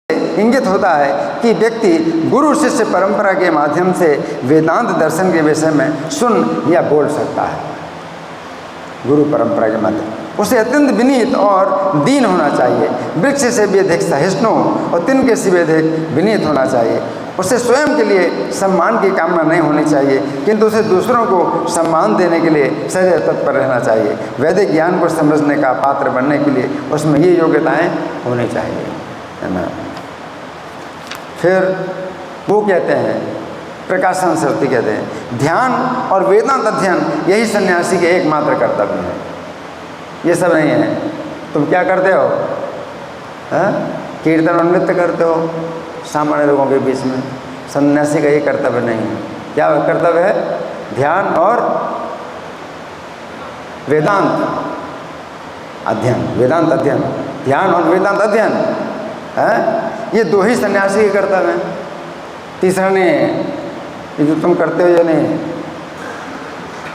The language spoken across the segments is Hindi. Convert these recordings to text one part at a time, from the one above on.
इंगित होता है कि व्यक्ति गुरु शिष्य परंपरा के माध्यम से वेदांत दर्शन के विषय में सुन या बोल सकता है। गुरु परंपरा के माध्यम उसे अत्यंत विनीत और दीन होना चाहिए, वृक्ष से भी अधिक सहिष्णु और तिनके से भी अधिक विनीत होना चाहिए। उसे स्वयं के लिए सम्मान की कामना नहीं होनी चाहिए, किंतु उसे दूसरों को सम्मान देने के लिए सदैव तत्पर रहना चाहिए। वैदिक ज्ञान को समझने का पात्र बनने के लिए उसमें ये योग्यताएं होनी चाहिए, है ना। फिर वो कहते हैं, प्रकाशन सरस्वती कहते हैं, ध्यान और वेदांत अध्ययन यही सन्यासी के एकमात्र कर्तव्य है। ये सब नहीं है। तुम क्या करते हो? कीर्तन और नृत्य करते हो सामान्य लोगों के बीच में। सन्यासी का ये कर्तव्य नहीं है। क्या कर्तव्य है? ध्यान और वेदांत अध्ययन, वेदांत अध्ययन, ध्यान और वेदांत अध्ययन है, ये दो ही सन्यासी के कर्तव्य हैं। तीसरा नहीं है, ये जो तुम करते हो ये नहीं।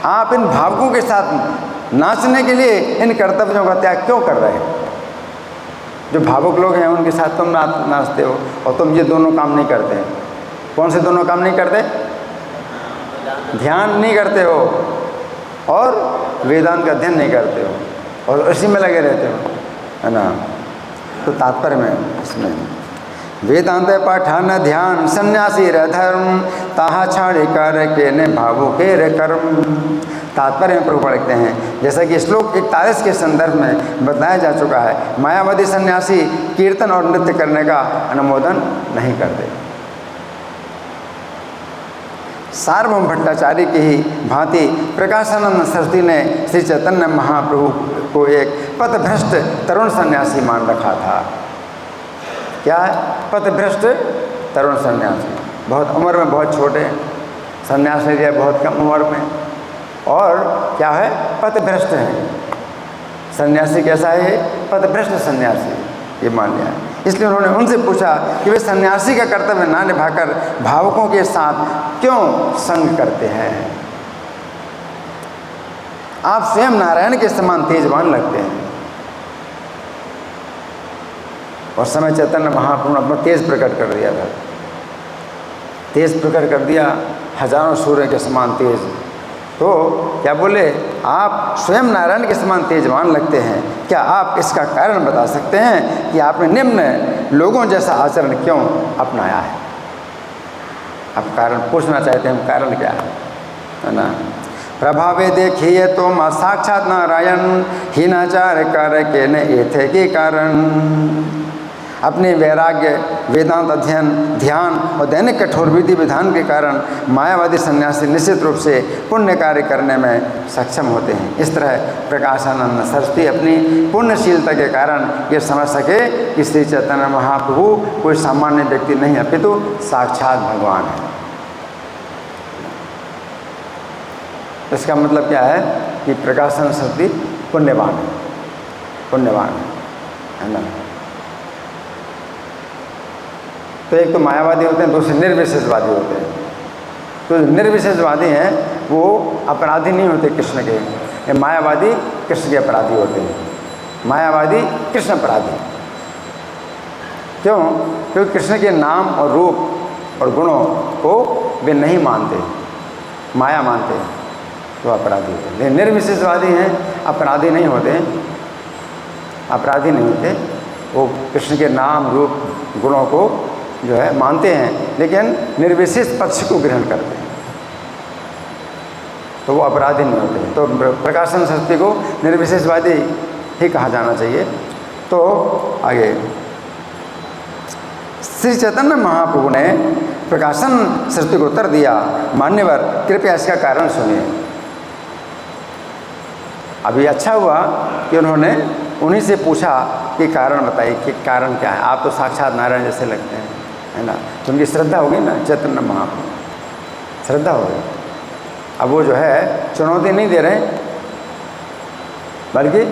आप इन भावकों के साथ नाचने के लिए इन कर्तव्यों का त्याग क्यों कर रहे हो? जो भावुक लोग हैं उनके साथ तुम नाचते हो और तुम ये दोनों काम नहीं करते। कौन से दोनों काम नहीं करते? ध्यान नहीं करते हो और वेदांत का अध्ययन नहीं करते हो और इसी में लगे रहते हो, है ना। तो तात्पर्य में इसमें वेदांत पठन ध्यान सन्यासी धर्म ताहा छाड़ी कर के ने भावों के रे कर्म। तात्पर्य में प्रभुपाद लिखते हैं, जैसा कि श्लोक 41 के संदर्भ में बताया जा चुका है, मायावादी सन्यासी कीर्तन और नृत्य करने का अनुमोदन नहीं करते। सार्वभौम भट्टाचार्य की ही भांति प्रकाशानंद सरस्वती ने श्री चैतन्य महाप्रभु को एक पथभ्रष्ट तरुण सन्यासी मान रखा था। क्या है? पथभ्रष्ट तरुण सन्यासी। बहुत उम्र में बहुत छोटे सन्यास ले लिया, बहुत कम उम्र में, और क्या है? पथभ्रष्ट है। सन्यासी कैसा है? पथभ्रष्ट सन्यासी, ये मान लिया। इसलिए उन्होंने उनसे पूछा कि वे सन्यासी का कर्तव्य ना निभाकर भावुकों के साथ क्यों संग करते हैं? आप स्वयं नारायण के समान तेजवान लगते हैं। और समय चैतन्य महाप्रभु ने अपना तेज प्रकट कर दिया था, तेज प्रकट कर दिया, हजारों सूर्य के समान तेज। तो क्या बोले? आप स्वयं नारायण के समान तेजवान लगते हैं। क्या आप इसका कारण बता सकते हैं कि आपने निम्न लोगों जैसा आचरण क्यों अपनाया है? आप कारण पूछना चाहते हैं, कारण क्या है ना। प्रभावे देखिए तो माँ साक्षात नारायण हीनाचार कर के न एथे के कारण। अपने वैराग्य, वेदांत अध्ययन, ध्यान और दैनिक कठोर विधि विधान के कारण मायावादी सन्यासी निश्चित रूप से पुण्य कार्य करने में सक्षम होते हैं। इस तरह प्रकाशानंद सरस्वती अपनी पुण्यशीलता के कारण ये समझ सके कि श्री चैतन्य महाप्रभु कोई सामान्य व्यक्ति नहीं अपितु साक्षात भगवान है। इसका मतलब क्या है कि प्रकाशानंद सरस्वती पुण्यवान है, पुण्यवान है ना। तो एक तो मायावादी होते हैं, दूसरे निर्विशेषवादी होते हैं। तो निर्विशेषवादी हैं वो अपराधी नहीं होते कृष्ण के, ये मायावादी कृष्ण के अपराधी होते हैं। मायावादी कृष्ण अपराधी क्यों? क्योंकि कृष्ण के नाम और रूप और गुणों को वे नहीं मानते, माया मानते हैं, तो अपराधी होते हैं। निर्विशेषवादी हैं, अपराधी नहीं होते, अपराधी नहीं होते। वो कृष्ण के नाम रूप गुणों को जो है मानते हैं, लेकिन निर्विशेष पक्ष को ग्रहण करते हैं, तो वो अपराधी नहीं होते। तो प्रकाशानंद सरस्वती को निर्विशेषवादी ही कहा जाना चाहिए। तो आगे श्री चैतन्य महाप्रभु ने प्रकाशानंद सरस्वती को उत्तर दिया, मान्यवर कृपया इसका कारण सुनिए। अभी अच्छा हुआ कि उन्होंने उन्हीं से पूछा कि कारण बताइए कि कारण क्या है। आप तो साक्षात नारायण जैसे लगते हैं, है ना। तो उनकी श्रद्धा होगी ना, चैतन्य महाप्रभु श्रद्धा होगी। अब वो जो है चुनौती नहीं दे रहे हैं, बल्कि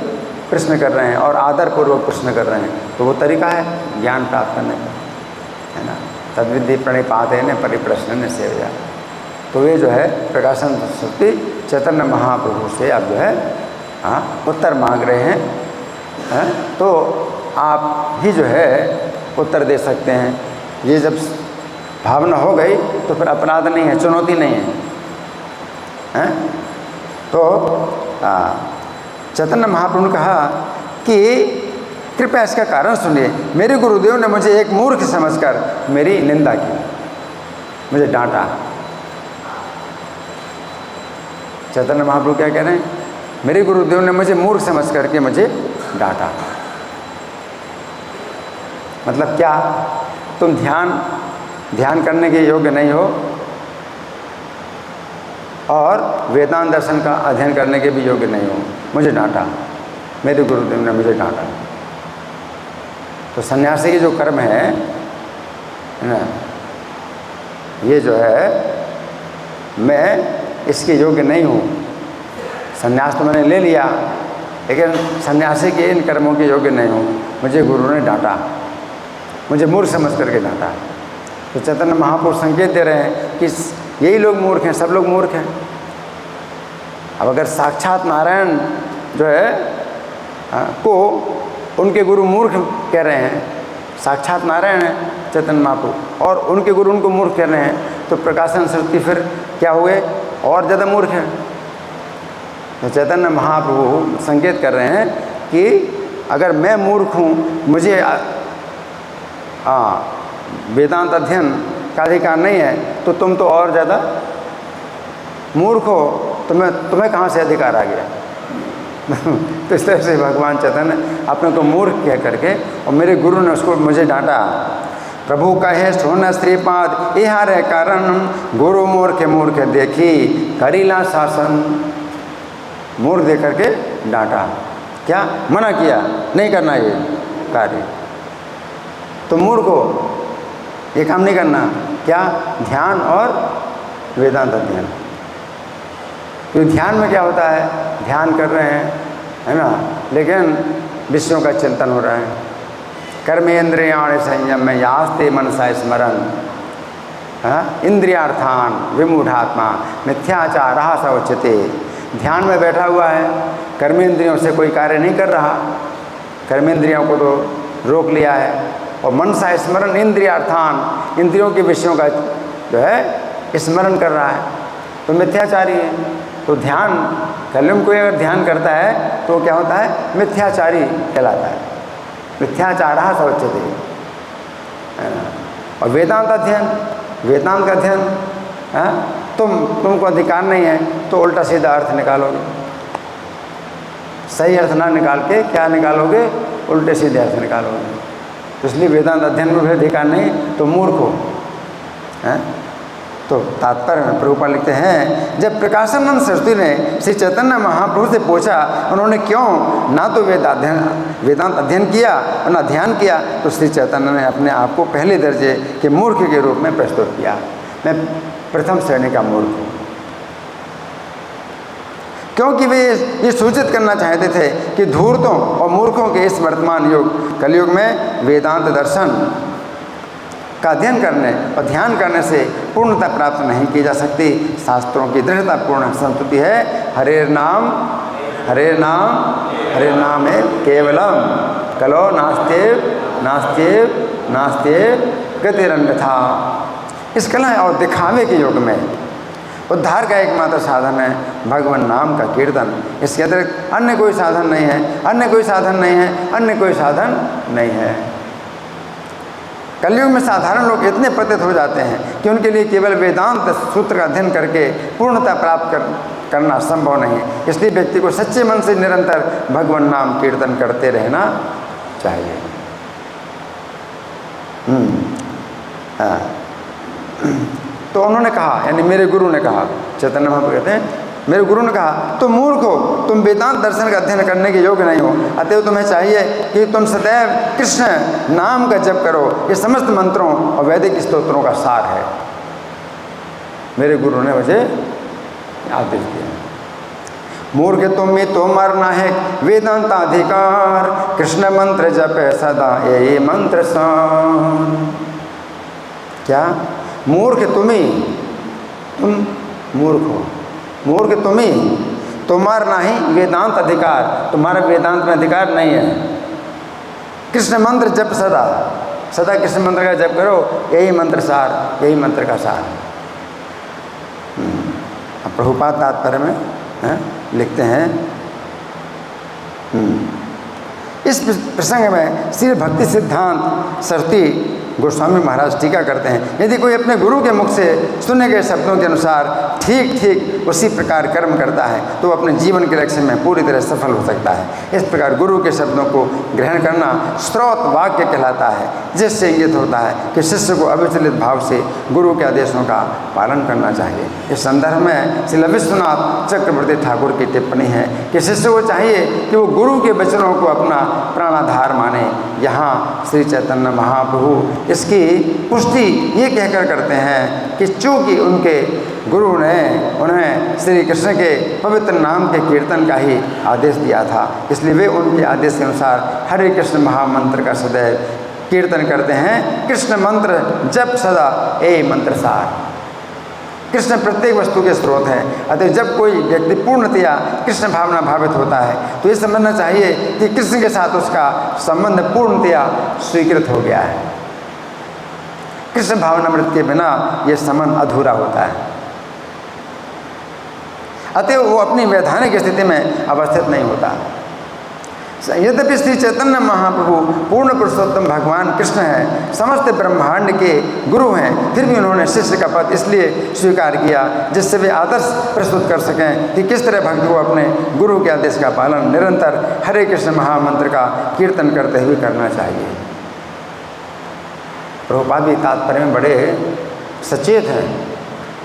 प्रश्न कर रहे हैं और आदरपूर्वक प्रश्न कर रहे हैं। तो वो तरीका है ज्ञान प्राप्त करने का, है ना। तद्विधि प्रणिपात है न परिप्रश्न न सेवया। तो ये जो है प्रकाशानंद सरस्वती चैतन्य महाप्रभु से आप जो है उत्तर मांग रहे हैं, तो आप ही जो है उत्तर दे सकते हैं। ये जब भावना हो गई तो फिर अपराध नहीं है, चुनौती नहीं है, हैं? तो चैतन्य महाप्रभु ने कहा कि कृपया इसका कारण सुनिए, मेरे गुरुदेव ने मुझे एक मूर्ख समझकर मेरी निंदा की, मुझे डांटा। चैतन्य महाप्रभु क्या कह रहे हैं? मेरे गुरुदेव ने मुझे मूर्ख समझ करके मुझे डांटा। मतलब क्या? तुम ध्यान करने के योग्य नहीं हो और वेदांत दर्शन का अध्ययन करने के भी योग्य नहीं हो, मुझे डांटा, मेरे गुरुदेव ने मुझे डांटा। तो सन्यासी के जो कर्म है ना, ये जो है मैं इसके योग्य नहीं हूँ। सन्यास तो मैंने ले लिया, लेकिन सन्यासी के इन कर्मों के योग्य नहीं हूँ। मुझे गुरु ने डांटा, मुझे मूर्ख समझ करके डांटा। तो चैतन्य महापुरुष संकेत दे रहे हैं कि यही लोग मूर्ख हैं, सब लोग मूर्ख हैं। अब अगर साक्षात नारायण जो है को उनके गुरु मूर्ख कह रहे हैं, साक्षात नारायण है चैतन्य महापुरुष, और उनके गुरु उनको मूर्ख कह रहे हैं, तो प्रकाशन श्रुति फिर क्या हुए? और ज़्यादा मूर्ख हैं। तो चैतन्य महाप्रभु संकेत कर रहे हैं कि अगर मैं मूर्ख हूँ, मुझे वेदांत अध्ययन का अधिकार नहीं है, तो तुम तो और ज़्यादा मूर्ख हो, तुम्हें कहाँ से अधिकार आ गया? तो इस तरह से भगवान चैतन्य अपने को मूर्ख कह करके, और मेरे गुरु ने उसको मुझे डांटा। प्रभु कहे सोन श्रीपाद यह रे कारण, गुरु मूर्ख देखी करीला शासन। मूर्ख दे करके डांटा, क्या मना किया? नहीं करना ये कार्य, तो मूर्ख हो, ये काम नहीं करना। क्या? ध्यान और वेदांत अध्ययन। तो ध्यान में क्या होता है? ध्यान कर रहे हैं, है ना, लेकिन विषयों का चिंतन हो रहा है। कर्मेंद्रियाण संयम में यास्ते मनसा स्मरण, इंद्रियार्थान विमूढ़ात्मा मिथ्याचार सौच्यते। ध्यान में बैठा हुआ है, कर्मेंद्रियों से कोई कार्य नहीं कर रहा, कर्मेंद्रियों को तो रोक लिया है, और मनसा स्मरण इंद्रियार्थान, इंद्रियों के विषयों का जो है स्मरण कर रहा है, तो मिथ्याचारी है। तो ध्यान, कलयुग कोई अगर ध्यान करता है तो क्या होता है? मिथ्याचारी कहलाता है। मिथ्याचारः सौच्यते, है ना। और वेदांत अध्ययन, वेदांत का अध्ययन, तुमको अधिकार नहीं है, तो उल्टा सीधा अर्थ निकालोगे, सही अर्थ ना निकाल के क्या निकालोगे? उल्टे सीधे अर्थ निकालोगे। तो इसलिए वेदांत अध्ययन में भी अधिकार नहीं, तो मूर्ख हो, हैं? तो तात्पर्य में प्रभुपाद लिखते हैं, जब प्रकाशानंद सरस्वती ने श्री चैतन्य महाप्रभु से पूछा उन्होंने क्यों ना तो वेदांत अध्ययन किया और ना ध्यान किया, तो श्री चैतन्य ने अपने आप को पहले दर्जे के मूर्ख के रूप में प्रस्तुत किया। मैं प्रथम श्रेणी का मूर्ख हूँ, क्योंकि वे ये सूचित करना चाहते थे कि धूर्तों और मूर्खों के इस वर्तमान युग कलयुग में वेदांत दर्शन का अध्ययन करने और ध्यान करने से पूर्णता प्राप्त नहीं की जा सकती। शास्त्रों की दृढ़तापूर्ण संस्तुति है, हरे नाम हरे नाम है केवलम कलो नास्त्येव गतिरन्यथा। इस कला और दिखावे के युग में उद्धार का एकमात्र साधन है भगवान नाम का कीर्तन। इसके अतिरिक्त अन्य कोई साधन नहीं है, अन्य कोई साधन नहीं है। कलयुग में साधारण लोग इतने पतित हो जाते हैं कि उनके लिए केवल वेदांत सूत्र का अध्ययन करके पूर्णता प्राप्त करना संभव नहीं है। इसलिए व्यक्ति को सच्चे मन से निरंतर भगवान नाम कीर्तन करते रहना चाहिए। तो उन्होंने कहा, यानी मेरे गुरु ने कहा, चैतन्य महाप्रभु कहते हैं मेरे गुरु ने कहा, तुम मूर्ख हो, तुम वेदांत दर्शन का अध्ययन करने के योग्य नहीं हो, अतएव तुम्हें चाहिए कि तुम सदैव कृष्ण नाम का जप करो। ये समस्त मंत्रों और वैदिक स्तोत्रों का सार है। मेरे गुरु ने मुझे आदेश दिया, मूर्ख तुम्हें तो मरना है वेदांताधिकार, कृष्ण मंत्र जप सदा ये मंत्र सार। क्या? मूर्ख तुम मूर्ख हो, मूर्ख तुम्हारा नहीं वेदांत अधिकार, तुम्हारा वेदांत में अधिकार नहीं है। कृष्ण मंत्र जप सदा कृष्ण मंत्र का जप करो, यही मंत्र सार, यही मंत्र का सार। अब प्रभुपाद तात्पर्य में लिखते हैं, इस प्रसंग में श्री भक्ति सिद्धांत सरस्वती गोस्वामी महाराज टीका करते हैं, यदि कोई अपने गुरु के मुख से सुने गए शब्दों के अनुसार ठीक ठीक उसी प्रकार कर्म करता है तो वो अपने जीवन के लक्ष्य में पूरी तरह सफल हो सकता है। इस प्रकार गुरु के शब्दों को ग्रहण करना स्रोत वाक्य कहलाता है, जिससे इंगित होता है कि शिष्य को अविचलित भाव से गुरु के आदेशों का पालन करना चाहिए। इस संदर्भ में श्री विश्वनाथ चक्रवर्ती ठाकुर की टिप्पणी है कि शिष्य को चाहिए कि वो गुरु के वचनों को अपना प्राणाधार माने। यहाँ श्री चैतन्य महाप्रभु इसकी पुष्टि ये कहकर करते हैं कि चूँकि उनके गुरु ने उन्हें श्री कृष्ण के पवित्र नाम के कीर्तन का ही आदेश दिया था, इसलिए वे उनके आदेश के अनुसार हरे कृष्ण महामंत्र का सदैव कीर्तन करते हैं। कृष्ण मंत्र जप सदा ए मंत्र सार। कृष्ण प्रत्येक वस्तु के स्रोत हैं, अतः जब कोई व्यक्ति पूर्णतया कृष्ण भावना भावित होता है तो ये समझना चाहिए कि कृष्ण के साथ उसका संबंध पूर्णतया स्वीकृत हो गया है। कृष्ण भावनामृत के बिना यह संबंध अधूरा होता है, अतः वो अपनी वैधानिक स्थिति में अवस्थित नहीं होता। यद्यपि श्री चैतन्य महाप्रभु पूर्ण पुरुषोत्तम भगवान कृष्ण हैं, समस्त ब्रह्मांड के गुरु हैं, फिर भी उन्होंने शिष्य का पद इसलिए स्वीकार किया जिससे वे आदर्श प्रस्तुत कर सकें कि किस तरह भक्त को अपने गुरु के आदेश का पालन निरंतर हरे कृष्ण महामंत्र का कीर्तन करते हुए करना चाहिए। प्रभुपाद भी तात्पर्य में बड़े सचेत हैं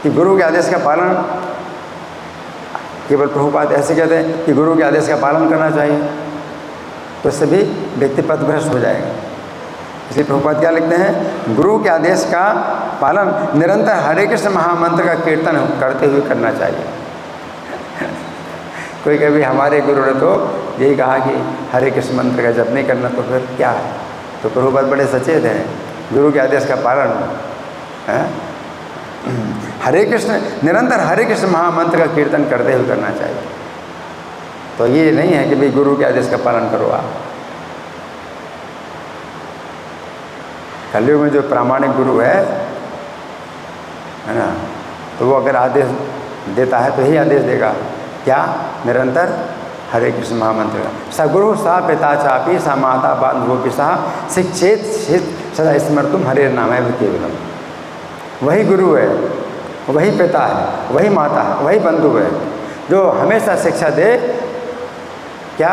कि गुरु के आदेश का पालन, केवल प्रभुपाद ऐसे कहते हैं कि गुरु के आदेश का पालन करना चाहिए, तो इससे भी व्यक्ति पथभ्रष्ट हो जाएगा। इसलिए प्रभुपाद क्या लिखते हैं, गुरु के आदेश का पालन निरंतर हरे कृष्ण महामंत्र का कीर्तन करते हुए करना चाहिए। कोई कभी हमारे गुरु ने तो यही कहा कि हरे कृष्ण मंत्र का जप नहीं करना, तो फिर क्या है? तो प्रभुपाद बड़े सचेत हैं, गुरु के आदेश का पालन हरे कृष्ण निरंतर हरे कृष्ण महामंत्र का कीर्तन करते हुए करना चाहिए। तो ये नहीं है कि भाई गुरु के आदेश का पालन करो आप। कलयुग में जो प्रामाणिक गुरु है ना, तो वो अगर आदेश देता है तो यही आदेश देगा, क्या? निरंतर हरे कृष्ण महामंत्र का। स गुरु सा पिता चापी सा माता बांधवोपि सा शिक्षेत सदा स्मर्तुम हरे नाम है केवलम। वही गुरु है, वही पिता है, वही माता है, वही बंधु है जो हमेशा शिक्षा दे, क्या?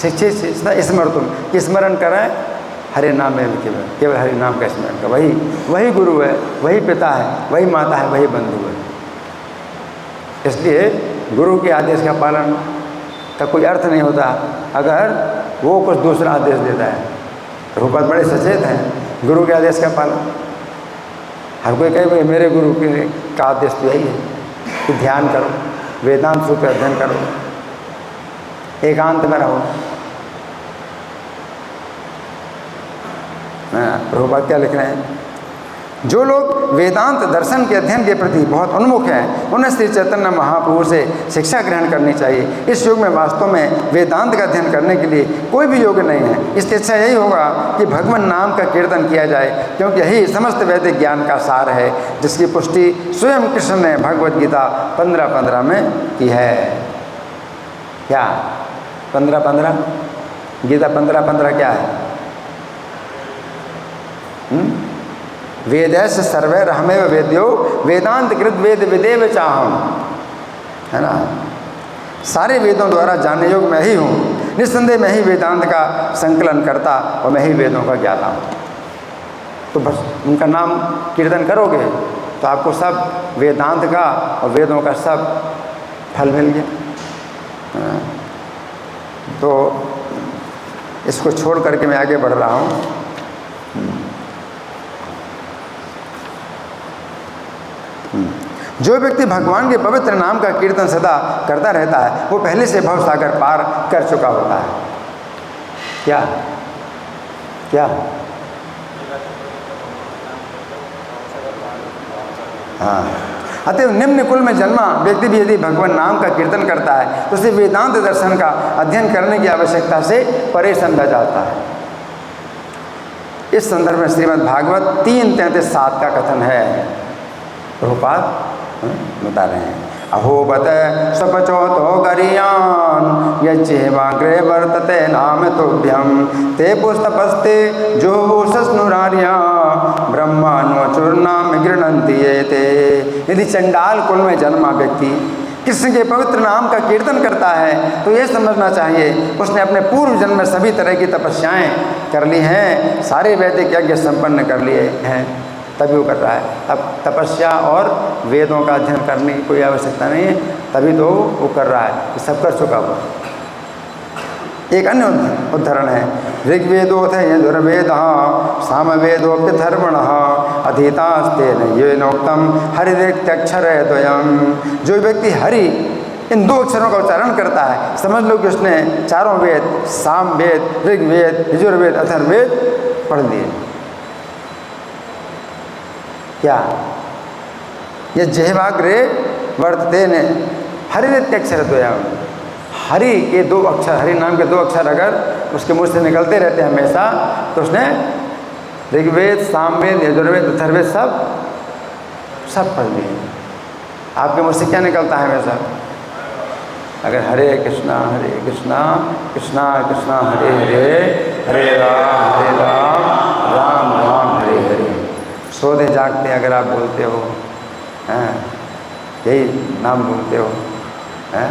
शिक्षित स्मर्तुम, कि स्मरण करें हरे नाम में केवल हरे नाम का स्मरण कर। वही गुरु है, वही पिता है, वही माता है, वही बंधु है। इसलिए गुरु के आदेश का पालन का कोई अर्थ नहीं होता अगर वो कुछ दूसरा आदेश देता है। प्रभुपाद बड़े सचेत हैं गुरु के आदेश का पालन। हर कोई कहे भाई मेरे गुरु का आदेश तो यही है कि ध्यान करो, वेदांत सूत्र अध्ययन करो, एकांत में रहो। प्रभुपाद क्या लिख रहे हैं, जो लोग वेदांत दर्शन के अध्ययन के प्रति बहुत उन्मुख हैं उन्हें श्री चैतन्य महाप्रभु से शिक्षा ग्रहण करनी चाहिए। इस युग में वास्तव में वेदांत का अध्ययन करने के लिए कोई भी योग्य नहीं है। इसकी इच्छा यही होगा कि भगवान नाम का कीर्तन किया जाए, क्योंकि यही समस्त वैदिक ज्ञान का सार है, जिसकी पुष्टि स्वयं कृष्ण ने भगवद गीता 15:15 में की है। क्या 15:15? गीता 15:15 क्या है? वेदैश्च सर्वैरहमेव वेद्यो वेदांत कृत वेद विदेव चाहम, है ना। सारे वेदों द्वारा जानने योग्य मैं ही हूँ, निस्संदेह मैं ही वेदांत का संकलन करता और मैं ही वेदों का ज्ञाता हूँ। तो बस उनका नाम कीर्तन करोगे तो आपको सब वेदांत का और वेदों का सब फल मिल गया। तो इसको छोड़ करके मैं आगे बढ़ रहा हूँ। जो व्यक्ति भगवान के पवित्र नाम का कीर्तन सदा करता रहता है वो पहले से भवसागर पार कर चुका होता है। क्या क्या? हाँ, अतः निम्न कुल में जन्मा व्यक्ति भी यदि भगवान नाम का कीर्तन करता है तो उसे वेदांत दर्शन का अध्ययन करने की आवश्यकता से परे समझा जाता है। इस संदर्भ में श्रीमद् भागवत 3:33-7 का कथन है। प्रभुपाद बता रहे हैं, अहोबत स्वपचोतो गरियान यच्चेवाग्रे वर्तते नाम तुभ्यम ते पुस्तपस्ते जो सस्नुरार्या ब्रह्माणोचूर्णाम गृह्णन्ति ये ते। यदि चंडाल कुल में जन्मा व्यक्ति कृष्ण के पवित्र नाम का कीर्तन करता है तो ये समझना चाहिए उसने अपने पूर्व जन्म में सभी तरह की तपस्याएं कर ली हैं, सारे वैदिक यज्ञ संपन्न कर लिए हैं, तभी वो कर रहा है। अब तपस्या और वेदों का अध्ययन करने की कोई आवश्यकता नहीं है, तभी तो वो कर रहा है, ये सब कर चुका वो। एक अन्य उदाहरण है, ऋग्वेदोथ यजुर्वेद सामवेदोप्यथर्वण अधीतास्ते ये नोक्तम हरित्यक्षर द्वयम। जो व्यक्ति हरि इन 2 अक्षरों का उच्चारण करता है, समझ लो कि उसने चारों वेद, साम वेद, ऋग्वेद, यजुर्वेद, अथर्ववेद पढ़ लिए। क्या ये जेहवाग्रे वर्तते ने हरित्यक्षर द्वयम, हरि के 2 अक्षर, हरि नाम के 2 अक्षर अगर उसके मुंह से निकलते रहते हैं हमेशा, तो उसने ऋग्वेद, सामवेद, यजुर्वेद, अथर्ववेद सब पढ़ लिए। आपके मुंह से क्या निकलता है हमेशा? अगर हरे कृष्णा कृष्णा कृष्णा हरे हरे, हरे राम राम राम हरे हरे। सोते जागते अगर आप बोलते हो, हैं यही नाम बोलते हो, हैं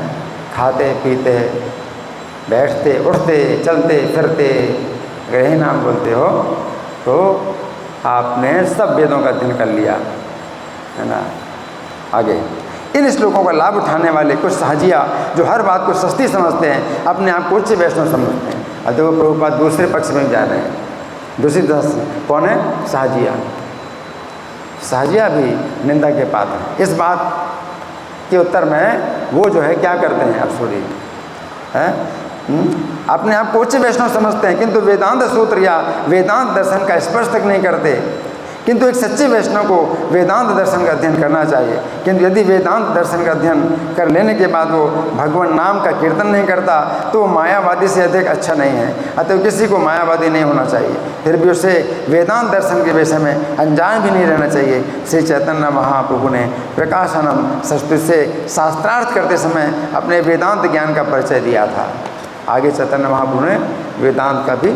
खाते पीते बैठते उठते चलते फिरते अगर यही नाम बोलते हो तो आपने सब वेदों का अध्ययन कर लिया, है ना। आगे इन श्लोकों का लाभ उठाने वाले कुछ साहजिया जो हर बात को सस्ती समझते हैं, अपने आप को उच्च वैष्णव समझते हैं। अब देखो प्रभुपाद दूसरे पक्ष में जा रहे हैं, दूसरी तरफ कौन है? साहजिया। साहजिया भी निंदा के पात्र हैं। इस बात के उत्तर में वो जो है क्या करते हैं, अब सुनिए, अपने आप को उच्च वैष्णव समझते हैं किंतु वेदांत सूत्र या वेदांत दर्शन का स्पर्श तक नहीं करते। किंतु एक सच्चे वैष्णव को वेदांत दर्शन का अध्ययन करना चाहिए, किंतु यदि वेदांत दर्शन का अध्ययन कर लेने के बाद वो भगवान नाम का कीर्तन नहीं करता तो वो मायावादी से अधिक अच्छा नहीं है। अतः किसी को मायावादी नहीं होना चाहिए, फिर भी उसे वेदांत दर्शन के विषय में अनजान भी नहीं रहना चाहिए। श्री चैतन्य महाप्रभु ने प्रकाशनम संस्कृत से शास्त्रार्थ करते समय अपने वेदांत ज्ञान का परिचय दिया था। आगे चैतन्य महाप्रभु ने वेदांत का भी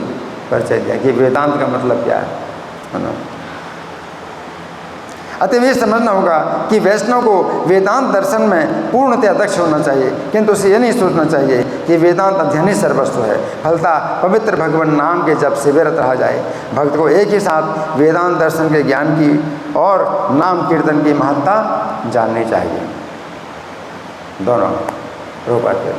परिचय दिया कि वेदांत का मतलब क्या है ना। अतः ये समझना होगा कि वैष्णव को वेदांत दर्शन में पूर्णतः दक्ष होना चाहिए, किंतु उसे ये नहीं सोचना चाहिए कि वेदांत अध्ययन ही सर्वस्व है। फलता पवित्र भगवान नाम के जप से विरत रहा जाए। भक्त को एक ही साथ वेदांत दर्शन के ज्ञान की और नाम कीर्तन की महत्ता जाननी चाहिए, दोनों रूपाते।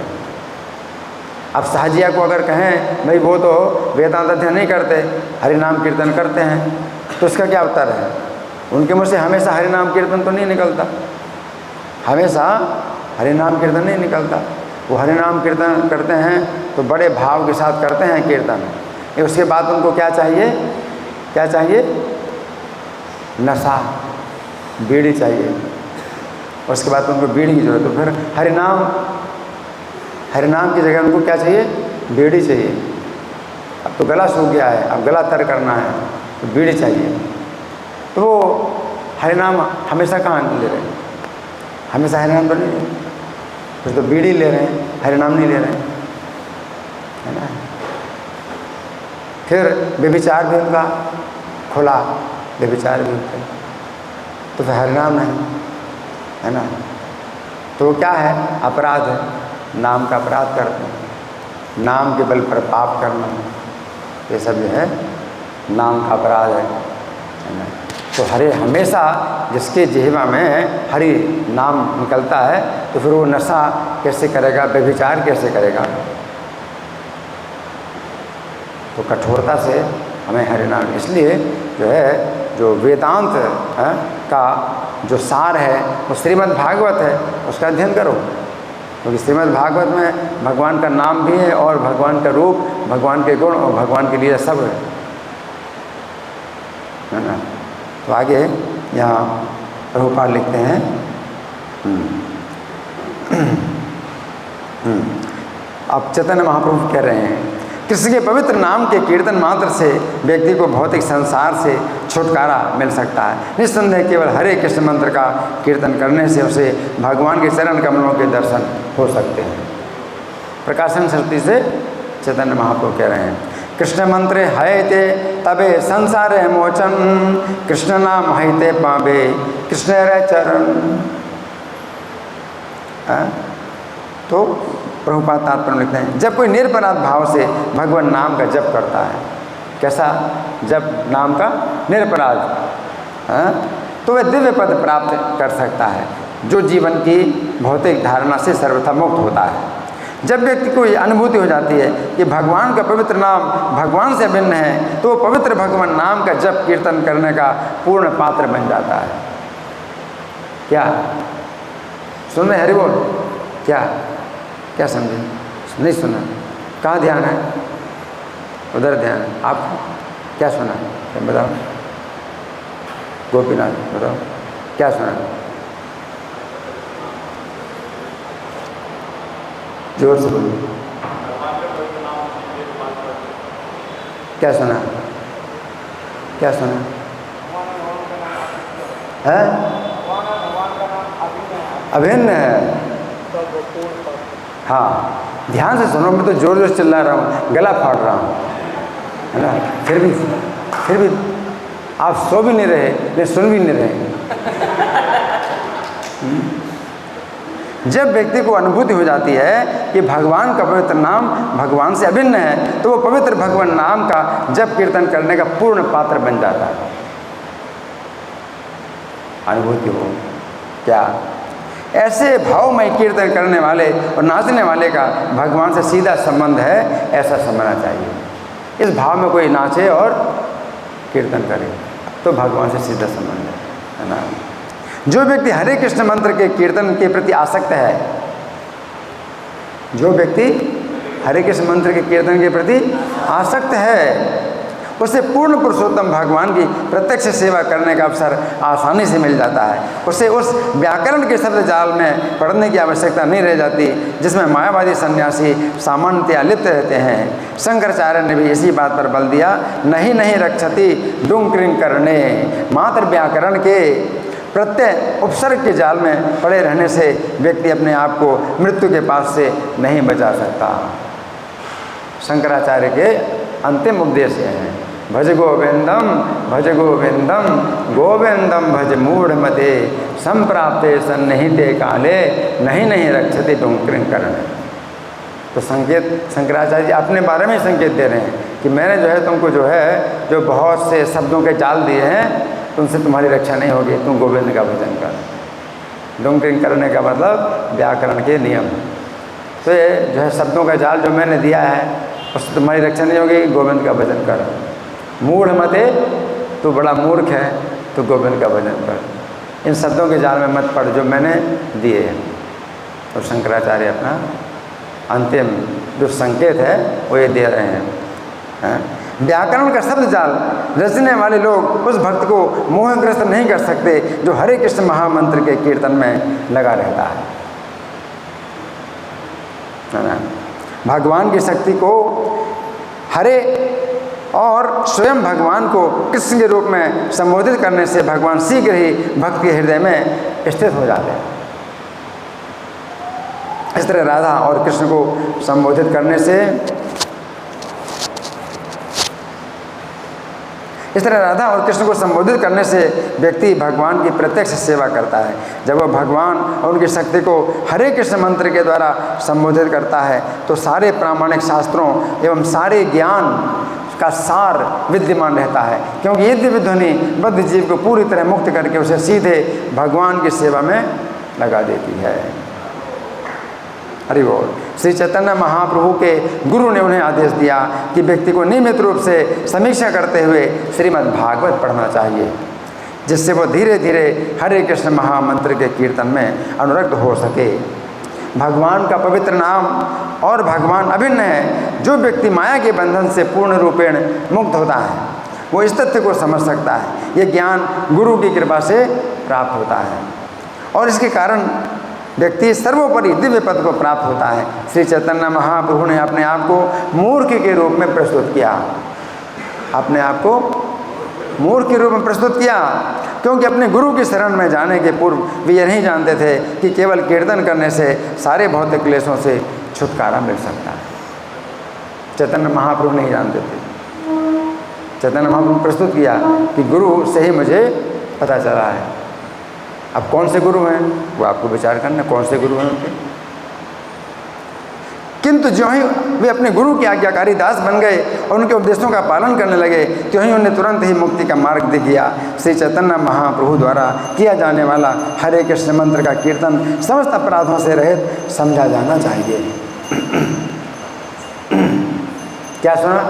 अब साहजिया को अगर कहें भाई वो तो वेदांत अध्ययन नहीं करते, हरि नाम कीर्तन करते हैं, तो उसका क्या उत्तर है? उनके मुँह से हमेशा हरि नाम कीर्तन तो नहीं निकलता, हमेशा हरि नाम कीर्तन नहीं निकलता। वो हरि नाम कीर्तन करते हैं तो बड़े भाव के साथ करते हैं कीर्तन। उसके बाद उनको क्या चाहिए? क्या चाहिए? नशा, बीड़ी चाहिए। उसके बाद उनको बीड़ी की जरूरत, तो फिर हरि नाम की जगह उनको क्या चाहिए? बीड़ी चाहिए। अब तो गला सूख गया है, अब गला तर करना है तो बीड़ी चाहिए। तो वो हरिनाम हमेशा कहाँ ले रहे हैं? हमेशा हरिनाम तो नहीं ले, फिर तो बीड़ी ले रहे हैं, हरिनाम नहीं ले रहे हैं, है ना। फिर व्यभिचार भी उनका खुला, व्यभिचार भी उनका, तो फिर हरिनाम नहीं, है ना। तो वो क्या है? अपराध है, नाम का अपराध करते हैं, नाम के बल पर पाप करना, ये सब जो है नाम का अपराध है ना। तो हरे हमेशा जिसके जिह्वा में हरि नाम निकलता है तो फिर वो नशा कैसे करेगा, व्यभिचार कैसे करेगा? तो कठोरता से हमें हरि नाम, इसलिए जो है जो वेदांत का जो सार है वो श्रीमद् भागवत है, उसका अध्ययन करो, क्योंकि श्रीमद् भागवत में भगवान का नाम भी है और भगवान का रूप, भगवान के गुण और भगवान की लीला सब है ना। तो आगे यहाँ प्रभुपाद लिखते हैं, अब चैतन्य महाप्रभु कह रहे हैं कृष्ण के पवित्र नाम के कीर्तन मात्र से व्यक्ति को भौतिक संसार से छुटकारा मिल सकता है। निस्संदेह केवल हरे कृष्ण मंत्र का कीर्तन करने से उसे भगवान के चरण कमलों के दर्शन हो सकते हैं। प्रकाशन शक्ति से चैतन्य महाप्रभु कह रहे हैं, कृष्ण मंत्र है ते तबे संसार मोचन, कृष्ण नाम है ते पावे कृष्ण रे चरण। तो प्रभुपाद तात्पर्य लिखते हैं, जब कोई निरपराध भाव से भगवान नाम का जप करता है, कैसा जप नाम का निरपराध, तो वह दिव्य पद प्राप्त कर सकता है जो जीवन की भौतिक धारणा से सर्वथा मुक्त होता है। जब व्यक्ति को ये अनुभूति हो जाती है कि भगवान का पवित्र नाम भगवान से भिन्न है, तो वो पवित्र भगवान नाम का जप कीर्तन करने का पूर्ण पात्र बन जाता है। क्या सुन रहे हरि बोल? क्या समझे? नहीं सुना? कहाँ ध्यान है? उधर ध्यान है। आप क्या सुना? क्या बताओ? गोपीनाथ बताओ क्या सुना? जोर से बोलो। क्या सुना? क्या सुना है? अभिन्न है। हाँ, ध्यान से सुनो, मैं तो जोर जोर चिल्ला रहा हूँ, गला फाड़ रहा हूँ, है ना? फिर भी आप सो भी नहीं रहे, नहीं सुन भी नहीं रहे। जब व्यक्ति को अनुभूति हो जाती है कि भगवान का पवित्र नाम भगवान से अभिन्न है, तो वो पवित्र भगवान नाम का जप कीर्तन करने का पूर्ण पात्र बन जाता है। अनुभूति हो क्या? ऐसे भावमय कीर्तन करने वाले और नाचने वाले का भगवान से सीधा संबंध है, ऐसा समझना चाहिए। इस भाव में कोई नाचे और कीर्तन करे तो भगवान से सीधा संबंध है ना। जो व्यक्ति हरे कृष्ण मंत्र के कीर्तन के प्रति आसक्त है, जो व्यक्ति हरे कृष्ण मंत्र के कीर्तन के प्रति आसक्त है, उसे पूर्ण पुरुषोत्तम भगवान की प्रत्यक्ष सेवा करने का अवसर आसानी से मिल जाता है। उसे उस व्याकरण के शब्द जाल में पढ़ने की आवश्यकता नहीं रह जाती जिसमें मायावादी सन्यासी सामान्यतया लिप्त रहते हैं। शंकराचार्य ने भी इसी बात पर बल दिया, नहीं रक्षति डुंग क्रिंग करने। मात्र व्याकरण के प्रत्यय उपसर्ग के जाल में पड़े रहने से व्यक्ति अपने आप को मृत्यु के पास से नहीं बचा सकता। शंकराचार्य के अंतिम उपदेश हैं, भज गोविंदम गोविंदम भज मूढ़ मते संप्राप्ते सन्निहिते काले नहीं रक्षति डुंक्रिंग करने। तो शंकराचार्य जी अपने बारे में संकेत दे रहे हैं कि मैंने जो है तुमको जो बहुत से शब्दों के जाल दिए हैं, तुमसे तुम्हारी रक्षा नहीं होगी, तुम गोविंद का भजन कर। डुंक्रिंग करने का मतलब व्याकरण के नियम। तो ये जो है शब्दों का जाल जो मैंने दिया है उससे तुम्हारी रक्षा नहीं होगी, गोविंद का भजन कर। मूढ़ मते, तो बड़ा मूर्ख है, तो गोविंद का भजन कर। इन शब्दों के जाल में मत पड़ जो मैंने दिए हैं। और शंकराचार्य अपना अंतिम जो संकेत है वो ये दे रहे हैं। व्याकरण का शब्द जाल रचने वाले लोग उस भक्त को मोहग्रस्त नहीं कर सकते जो हरे कृष्ण महामंत्र के कीर्तन में लगा रहता है ना। भगवान की शक्ति को हरे और स्वयं भगवान को कृष्ण के रूप में संबोधित करने से भगवान शीघ्र ही भक्त के हृदय में स्थित हो जाते हैं। इस तरह राधा और कृष्ण को संबोधित करने से व्यक्ति भगवान की प्रत्यक्ष सेवा करता है। जब वह भगवान और उनकी शक्ति को हरे कृष्ण मंत्र के द्वारा संबोधित करता है तो सारे प्रामाणिक शास्त्रों एवं सारे ज्ञान का सार विद्यमान रहता है, क्योंकि ये दिव्य ध्वनि बद्ध जीव को पूरी तरह मुक्त करके उसे सीधे भगवान की सेवा में लगा देती है। हरि बोल। श्री चैतन्य महाप्रभु के गुरु ने उन्हें आदेश दिया कि व्यक्ति को नियमित रूप से समीक्षा करते हुए श्रीमद् भागवत पढ़ना चाहिए, जिससे वो धीरे धीरे हरे कृष्ण महामंत्र के कीर्तन में अनुरक्त हो सके। भगवान का पवित्र नाम और भगवान अभिन्न है। जो व्यक्ति माया के बंधन से पूर्ण रूपेण मुक्त होता है वो इस तथ्य को समझ सकता है। ये ज्ञान गुरु की कृपा से प्राप्त होता है और इसके कारण व्यक्ति सर्वोपरि दिव्य पद को प्राप्त होता है। श्री चैतन्य महाप्रभु ने अपने आप को मूर्ख के रूप में प्रस्तुत किया, अपने आप को मूर्ख के रूप में प्रस्तुत किया, क्योंकि अपने गुरु की शरण में जाने के पूर्व वे यह नहीं जानते थे कि केवल कीर्तन करने से सारे भौतिक क्लेशों से छुटकारा मिल सकता है। चैतन्य महाप्रभु नहीं जानते थे। चैतन्य महाप्रभु प्रस्तुत किया कि गुरु से ही मुझे पता चला है। अब कौन से गुरु हैं वो आपको विचार करना, कौन से गुरु हैं उनके। किंतु जो ही वे अपने गुरु के आज्ञाकारी दास बन गए और उनके उपदेशों का पालन करने लगे, त्यों ही उन्हें तुरंत ही मुक्ति का मार्ग दिख गया। श्री चैतन्य महाप्रभु द्वारा किया जाने वाला हरे कृष्ण मंत्र का कीर्तन समस्त अपराधों से रहित समझा जाना चाहिए। क्या सुना?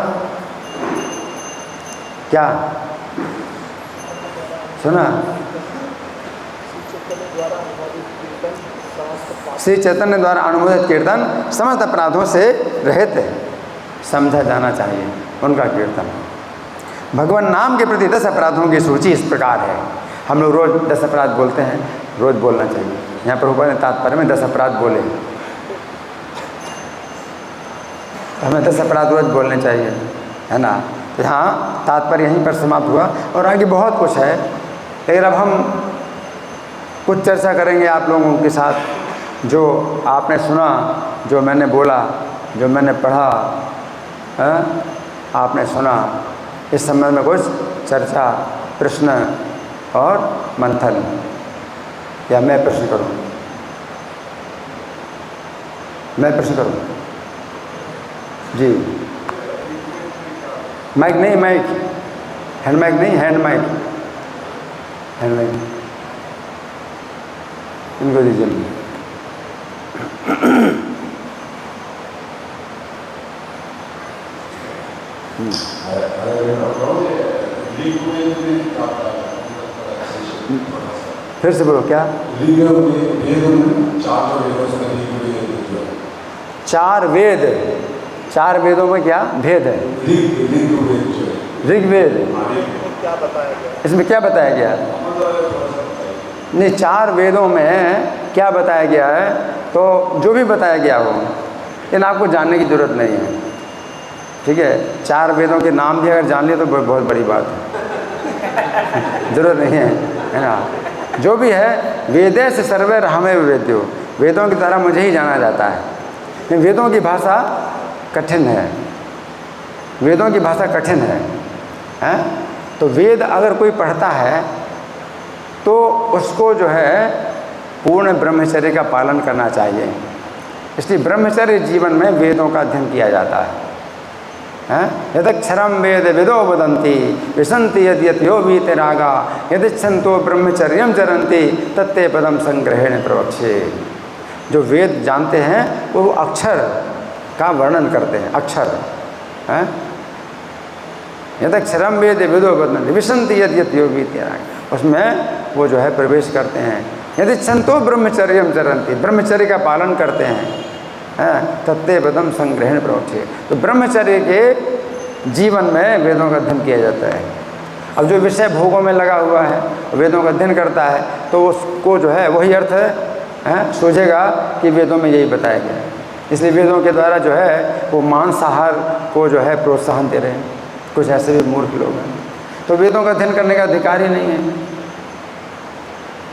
क्या सुना? श्री चैतन्य द्वारा अनुमोदित कीर्तन समस्त अपराधों से रहित समझा जाना चाहिए। उनका कीर्तन भगवान नाम के प्रति 10 अपराधों की सूची इस प्रकार है। हम लोग रोज़ 10 अपराध बोलते हैं, रोज़ बोलना चाहिए। यहाँ प्रभुपाद ने तात्पर्य में 10 अपराध बोले, हमें 10 अपराध रोज बोलने चाहिए, है ना। तो यहाँ तात्पर्य यहीं पर समाप्त हुआ और आगे बहुत कुछ है, लेकिन अब हम कुछ चर्चा करेंगे आप लोगों के साथ। जो आपने सुना, जो मैंने बोला, जो मैंने पढ़ा, आपने सुना, इस संबंध में कुछ चर्चा, प्रश्न और मंथन, या मैं प्रश्न करूं? मैं प्रश्न करूं? जी। माइक नहीं, माइक, हैंड माइक नहीं, हैंड माइक, हैंड माइक इनको दीजिए। फिर से बोलो, क्या? 4 वेद, 4 वेदों में क्या भेद है? ऋग्वेद, इसमें क्या बताया गया? नहीं, 4 वेदों में क्या बताया गया है? तो जो भी बताया गया हो, लेकिन आपको जानने की ज़रूरत नहीं है, ठीक है। 4 वेदों के नाम भी अगर जान लिए तो बहुत बड़ी बात है, ज़रूरत नहीं है ना। जो भी है, वेदे से सर्वे रहमे वेद्यो, वेदों की तरह मुझे ही जाना जाता है। लेकिन वेदों की भाषा कठिन है, वेदों की भाषा कठिन है, हैं? तो वेद अगर कोई पढ़ता है तो उसको जो है पूर्ण ब्रह्मचर्य का पालन करना चाहिए। इसलिए ब्रह्मचर्य जीवन में वेदों का अध्ययन किया जाता है। यदक्षरम वेद विदो वदन्ति विसन्ति यद्यतो वीतरागा यदिच्छन्तो ब्रह्मचर्यम चरन्ति तत्ते पदम संग्रहेण प्रवक्ष्ये। जो वेद जानते हैं वो अक्षर का वर्णन करते हैं, अक्षर, हैं? यदक्षरम वेद विदो वदन्ति विसन्ति यद्यतो वीतरागा, उसमें वो जो है प्रवेश करते हैं। यदि संतो ब्रह्मचर्यम चरन्ति, ब्रह्मचर्य का पालन करते हैं, तत्ते पदम संग्रहण प्रवक्ष्ये। तो ब्रह्मचर्य के जीवन में वेदों का अध्ययन किया जाता है। अब जो विषय भोगों में लगा हुआ है, वेदों का अध्ययन करता है, तो उसको जो है वही अर्थ है सोचेगा कि वेदों में यही बताया गया है। इसलिए वेदों के द्वारा जो है वो मांसाहार को जो है प्रोत्साहन दे रहे हैं। कुछ ऐसे भी मूर्ख लोग हैं, तो वेदों का अध्ययन करने का अधिकार ही नहीं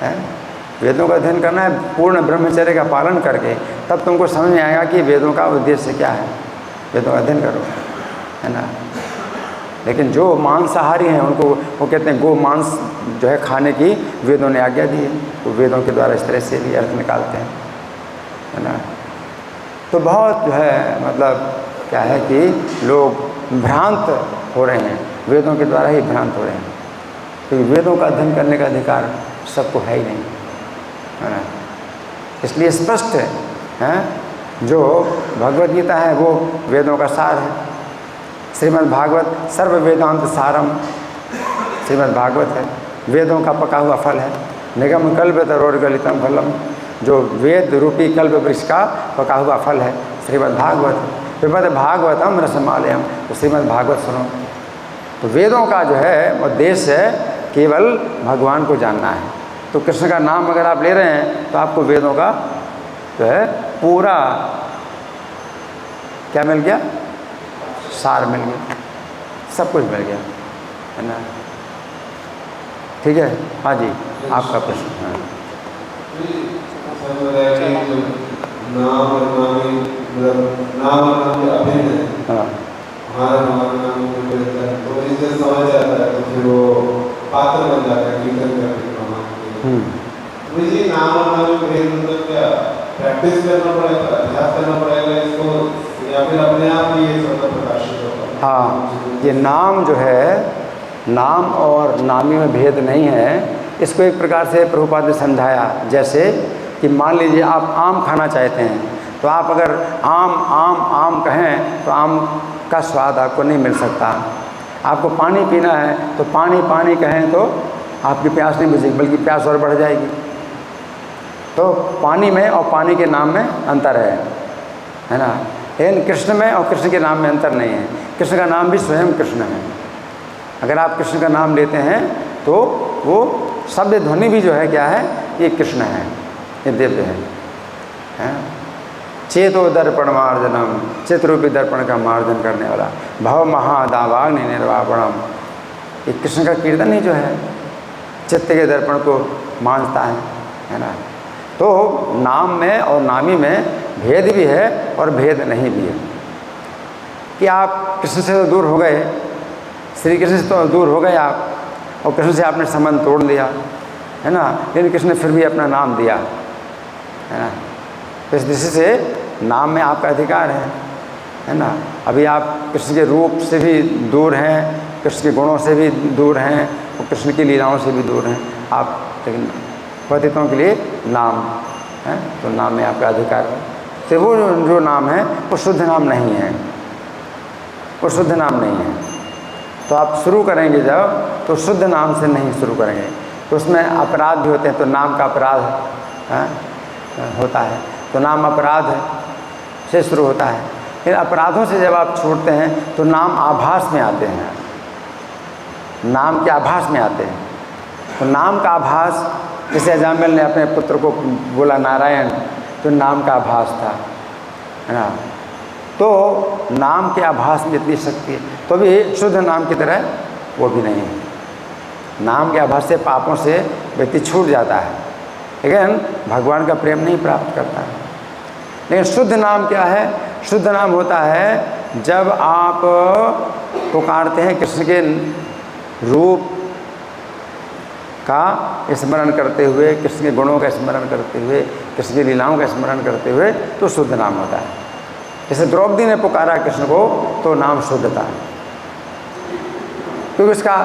है। वेदों का अध्ययन करना है पूर्ण ब्रह्मचर्य का पालन करके, तब तुमको समझ में आएगा कि वेदों का उद्देश्य क्या है। वेदों का अध्ययन करो, है ना। लेकिन जो मांसाहारी हैं उनको वो कहते हैं गो मांस जो है खाने की वेदों ने आज्ञा दी है, तो वेदों के द्वारा इस तरह से भी अर्थ निकालते हैं, है ना। तो बहुत जो है मतलब क्या है कि लोग भ्रांत हो रहे हैं, वेदों के द्वारा ही भ्रांत हो रहे हैं। क्योंकि वेदों का अध्ययन करने का अधिकार सबको है ही नहीं, है ना। इसलिए स्पष्ट है जो भगवद गीता है वो वेदों का सार है। श्रीमद् भागवत सर्व वेदांत सारम, श्रीमद् भागवत है, वेदों का पका हुआ फल है। निगम कल्पतरोर्गलितम फलम, जो वेद रूपी कल्प वृक्ष का पका हुआ फल है श्रीमद् भागवत। पिबत भागवतम रसमालयम, तो श्रीमद् भागवत सुनो। तो वेदों का जो है उद्देश्य है केवल भगवान को जानना है। तो कृष्ण का नाम अगर आप ले रहे हैं तो आपको वेदों का जो है पूरा क्या मिल गया, सार मिल गया, सब कुछ मिल गया, है ना। ठीक है, हाँ जी, आपका प्रश्न। हाँ, नाम और नामी मतलब नाम और नाम के अभिन्न है। हाँ, हमारा नाम तो इससे समझ आता है, तो फिर वो पात्र बन जाता है कीर्तन करने का नाम। तो ये नाम और नाम में भेद मतलब क्या प्रैक्टिस करना पड़ेगा, अभ्यास करना पड़ेगा इसको, या फिर अपने आप ही ये स्वतः प्रकाशित होगा? हाँ, ये नाम जो है, नाम और नामी में भेद नहीं है। इसको एक प्रकार से प्रभुपाद ने समझाया, जैसे कि मान लीजिए आप आम खाना चाहते हैं, तो आप अगर आम आम आम कहें तो आम का स्वाद आपको नहीं मिल सकता। आपको पानी पीना है तो पानी पानी कहें तो आपकी प्यास नहीं बुझेगी, बल्कि प्यास और बढ़ जाएगी। तो पानी में और पानी के नाम में अंतर है ना। लेकिन कृष्ण में और कृष्ण के नाम में अंतर नहीं है। कृष्ण का नाम भी स्वयं कृष्ण है। अगर आप कृष्ण का नाम लेते हैं तो वो शब्द ध्वनि भी जो है क्या है, ये कृष्ण है, ये दिव्य है। चेतो दर्पण मार्जनम, चित्रूपी दर्पण का मार्जन करने वाला, भव महादावाग्नि निर्वापणम, ये कृष्ण का कीर्तन ही जो है चित्त के दर्पण को मांझता है ना। तो नाम में और नामी में भेद भी है और भेद नहीं भी है। कि आप कृष्ण से तो दूर हो गए, श्री कृष्ण से तो दूर हो गए आप, और कृष्ण से आपने संबंध तोड़ लिया, है ना। लेकिन कृष्ण ने फिर भी अपना नाम दिया, है ना। तो इस दृष्टि से नाम में आपका अधिकार है ना। अभी आप कृष्ण के रूप से भी दूर हैं, कृष्ण के गुणों से भी दूर हैं, और कृष्ण की लीलाओं से भी दूर हैं आप, लेकिन पतितों के लिए नाम है, तो नाम में आपका अधिकार है। तो वो जो नाम है वो शुद्ध नाम नहीं है, वो शुद्ध नाम नहीं है। तो आप शुरू करेंगे जब, तो शुद्ध नाम से नहीं शुरू करेंगे, तो उसमें अपराध भी होते हैं। तो नाम का अपराध होता है, तो नाम अपराध से शुरू होता है। इन अपराधों से जब आप छोड़ते हैं तो नाम आभास में आते हैं, नाम के आभास में आते हैं। तो नाम का आभास, जैसे अजामिल ने अपने पुत्र को बोला नारायण, तो नाम का आभास था, है ना। तो नाम के आभास में इतनी शक्ति है, तो भी शुद्ध नाम की तरह वो भी नहीं है। नाम के आभास से पापों से व्यक्ति छूट जाता है, लेकिन भगवान का प्रेम नहीं प्राप्त करता है। लेकिन शुद्ध नाम क्या है? शुद्ध नाम होता है जब आप पुकारते हैं कृष्ण के रूप का स्मरण करते हुए, कृष्ण के गुणों का स्मरण करते हुए, कृष्ण की लीलाओं का स्मरण करते हुए, तो शुद्ध नाम होता है। जैसे द्रौपदी ने पुकारा कृष्ण को, तो नाम शुद्ध था, क्योंकि उसका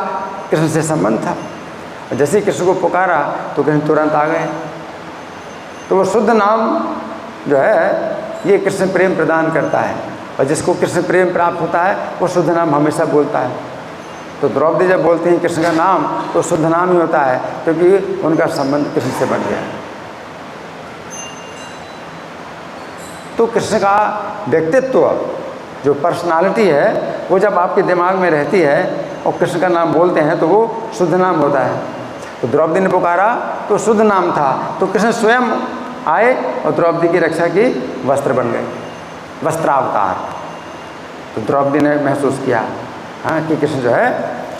कृष्ण से संबंध था। जैसे ही कृष्ण को पुकारा तो कृष्ण तुरंत आ गए। तो वो शुद्ध नाम जो है ये कृष्ण प्रेम प्रदान करता है, और जिसको कृष्ण प्रेम प्राप्त होता है वो शुद्ध नाम हमेशा बोलता है। तो द्रौपदी जब बोलती हैं कृष्ण का नाम, तो शुद्ध नाम ही होता है, क्योंकि उनका संबंध कृष्ण से बन गया। तो कृष्ण का व्यक्तित्व, जो पर्सनालिटी है, वो जब आपके दिमाग में रहती है और कृष्ण का नाम बोलते हैं तो वो शुद्ध नाम होता है। तो द्रौपदी ने पुकारा तो शुद्ध नाम था, तो कृष्ण स्वयं आए और द्रौपदी की रक्षा की वस्त्र बन गए, वस्त्रावतार। तो द्रौपदी ने महसूस किया कि कृष्ण जो है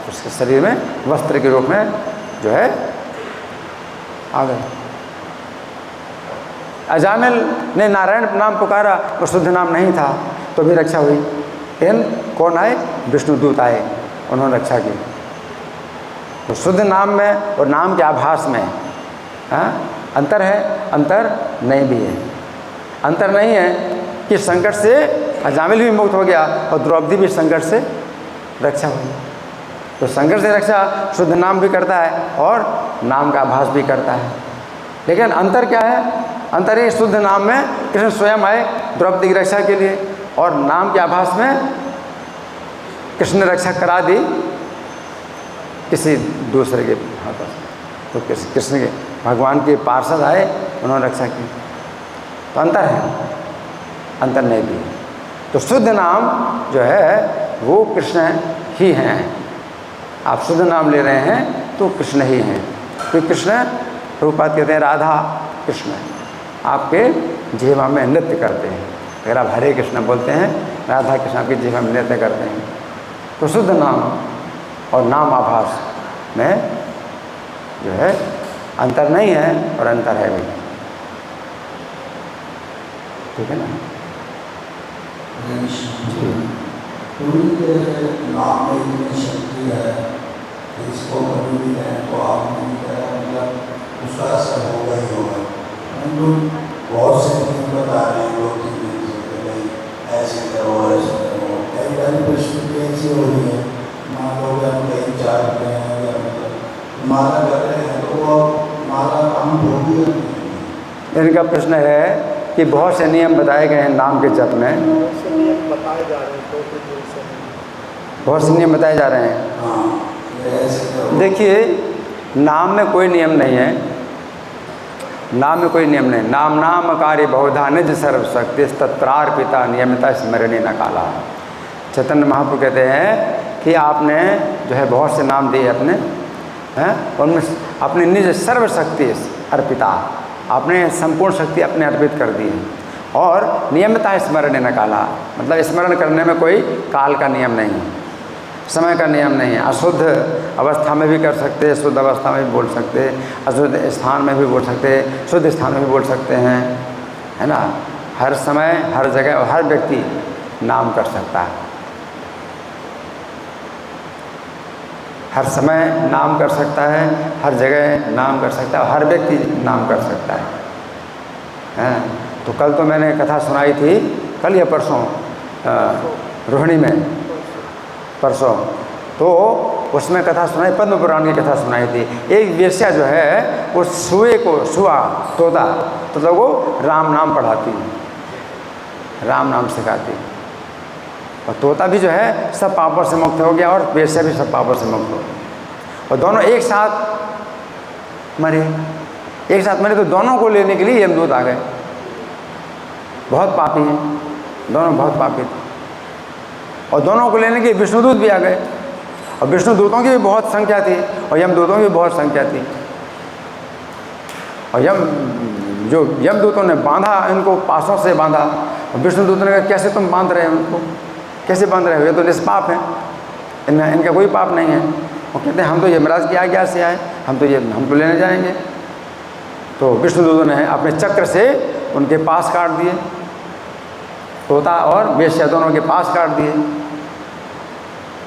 उसके शरीर में वस्त्र के रूप में जो है आ गए। अजामिल ने नारायण नाम पुकारा, वो शुद्ध नाम नहीं था, तो भी रक्षा हुई। लेकिन कौन आए? विष्णुदूत आए, उन्होंने रक्षा की। तो शुद्ध नाम में और नाम के आभास में अंतर है? अंतर नहीं भी है। अंतर नहीं है कि संकट से अजामिल भी मुक्त हो गया और द्रौपदी भी संकट से रक्षा हुई। तो संकट से रक्षा शुद्ध नाम भी करता है और नाम का आभास भी करता है। लेकिन अंतर क्या है? अंतर ये शुद्ध नाम में कृष्ण स्वयं आए द्रौपदी की रक्षा के लिए, और नाम के आभास में कृष्ण ने रक्षा करा दी किसी दूसरे के हाथों से। तो कृष्ण के भगवान के पार्षद आए, उन्होंने रक्षा की। तो अंतर है, अंतर नहीं भी। तो शुद्ध नाम जो है वो कृष्ण ही हैं। आप शुद्ध नाम ले रहे हैं तो कृष्ण ही हैं, क्योंकि कृष्ण, प्रभुपाद कहते हैं राधा कृष्ण आपके जीवा में नृत्य करते हैं। अगर आप हरे कृष्ण बोलते हैं, राधा कृष्ण की जीवा में नृत्य करते हैं, तो शुद्ध नाम और नाम आभास में जो है अंतर नहीं है और अंतर है भी। ठीक है ना? नाम में इतनी शक्ति है, इसको कभी भी कहें तो आप नहीं करें, मतलब उसका असर होगा ही होगा। परंतु बहुत से नहीं बता रहे हैं लोग कि ऐसे करो ऐसे करो। कई बार प्रस्तुति ऐसी हो रही है, मान लो हम कहीं जा रहे हैं या मतलब माला कर रहे हैं तो वो माला काम होगी। इनका प्रश्न है कि बहुत से नियम बताए गए हैं नाम के जप में, बताए जा रहे हैं, बहुत से नियम बताए जा रहे हैं। हाँ, देखिए, नाम में कोई नियम नहीं है, नाम में कोई नियम नहीं। नाम नाम कार्य बहुधा निज सर्वशक्ति तत्रार्पिता नियमिता स्मरणी न काला। चैतन्य महाप्रभु कहते हैं कि आपने जो है बहुत से नाम दिए अपने हैं, उनमें अपनी निज सर्वशक्ति अर्पिता, आपने संपूर्ण शक्ति अपने अर्पित कर दी है। और नियमिता स्मरण न काला, मतलब स्मरण करने में कोई काल का नियम नहीं है, समय का नियम नहीं है। अशुद्ध अवस्था में भी कर सकते हैं, शुद्ध अवस्था में भी बोल सकते हैं, अशुद्ध स्थान में भी बोल सकते हैं, शुद्ध स्थान में भी बोल सकते हैं, है ना? हर समय हर जगह और हर व्यक्ति नाम कर सकता है, हर समय नाम कर सकता है, हर जगह नाम कर सकता है, हर व्यक्ति नाम कर सकता है। तो कल तो मैंने कथा सुनाई थी, कल या परसों रोहिणी में, परसों, तो उसमें कथा सुनाई, पद्म पुराण की कथा सुनाई थी। एक वेश्या जो है वो सुए को, सुआ तोता तो वो राम नाम पढ़ाती है, राम नाम सिखाती, और तोता भी जो है सब पापों से मुक्त हो गया और वेश्या भी सब पापों से मुक्त हो गई, और दोनों एक साथ मरे। एक साथ मरे तो दोनों को लेने के लिए यमदूत आ गए। बहुत पापी हैं दोनों, बहुत पापी थे, और दोनों को लेने के विष्णुदूत भी आ गए, और विष्णुदूतों की भी बहुत संख्या थी और यमदूतों की भी बहुत संख्या थी। और यमदूतों ने बांधा, इनको पासों से बांधा, और विष्णुदूतों ने कहा कैसे तुम बांध रहे हो उनको, कैसे बांध रहे हो, ये तो निष्पाप हैं, इनका कोई पाप नहीं है। वो कहते हैं हम तो यमराज की आज्ञा से आए, हम तो लेने जाएंगे। तो विष्णुदूतों ने अपने चक्र से उनके पास काट दिए, तोता और वेश्या दोनों के पास काट दिए।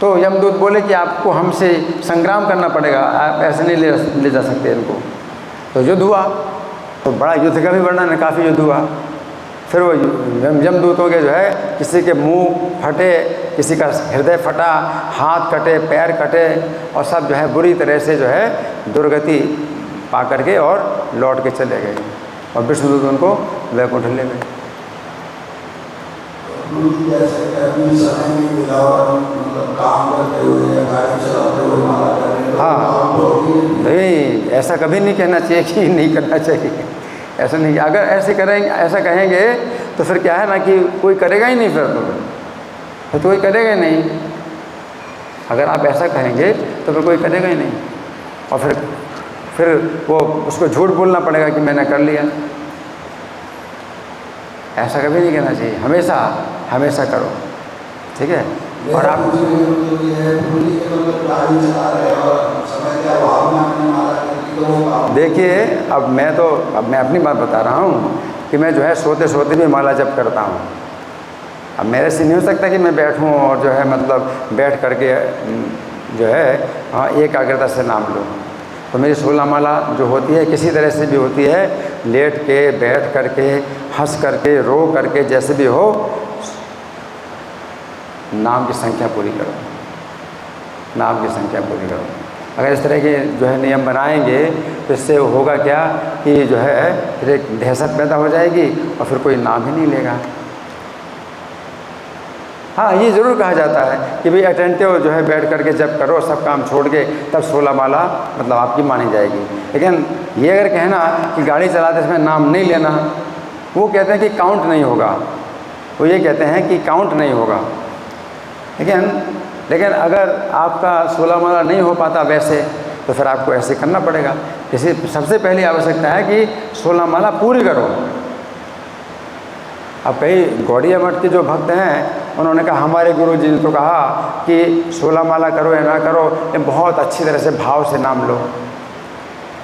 तो यमदूत बोले कि आपको हमसे संग्राम करना पड़ेगा, आप ऐसे नहीं ले जा सकते इनको। तो युद्ध हुआ, तो बड़ा युद्ध का भी वर्णन है, काफ़ी युद्ध हुआ। फिर वो यमदूतों के जो है किसी के मुंह फटे, किसी का हृदय फटा, हाथ कटे, पैर कटे, और सब जो है बुरी तरह से जो है दुर्गति पा करके और लौट के चले गए, और विष्णुदूत उनको वैकुंठ ले गए। जैसे कभी समय नहीं मिला और मतलब काम करते हुए या गाड़ी चलाते हुए माला कर रहे हैं, हाँ नहीं, ऐसा कभी नहीं कहना चाहिए कि नहीं करना चाहिए, ऐसा नहीं। अगर ऐसे करेंगे, ऐसा कहेंगे तो फिर क्या है ना कि कोई करेगा ही नहीं, फिर तो कोई करेगा ही नहीं। अगर आप ऐसा कहेंगे तो फिर कोई करेगा ही नहीं, और फिर वो उसको झूठ बोलना पड़ेगा कि मैंने कर लिया। ऐसा कभी नहीं कहना चाहिए, हमेशा हमेशा करो, ठीक है। और आप देखिए, अब मैं अपनी बात बता रहा हूँ कि मैं जो है सोते सोते भी माला जप करता हूँ। अब मेरे से नहीं हो सकता कि मैं बैठूँ और जो है मतलब बैठ करके जो है एकाग्रता से नाम लूँ। तो मेरी 16 माला जो होती है किसी तरह से भी होती है, लेट के, बैठ करके, हंस करके, रो करके, जैसे भी हो, नाम की संख्या पूरी करो, नाम की संख्या पूरी करो। अगर इस तरह के जो है नियम बनाएंगे तो इससे होगा क्या कि जो है फिर एक दहशत पैदा हो जाएगी और फिर कोई नाम ही नहीं लेगा। हाँ, ये ज़रूर कहा जाता है कि भाई अटेंटिव जो है बैठ करके जब करो, सब काम छोड़ के, तब 16 माला मतलब आपकी मानी जाएगी। लेकिन ये अगर कहना कि गाड़ी चलाते समय नाम नहीं लेना, वो कहते हैं कि काउंट नहीं होगा, वो ये कहते हैं कि काउंट नहीं होगा। लेकिन अगर आपका 16 माला नहीं हो पाता वैसे, तो फिर आपको ऐसे करना पड़ेगा। सबसे पहली आवश्यकता है कि 16 माला पूरी करो, अब कई गौड़िया मठ के जो भक्त हैं उन्होंने कहा हमारे गुरु जी ने तो कहा कि 16 माला करो या ना करो, ये बहुत अच्छी तरह से भाव से नाम लो।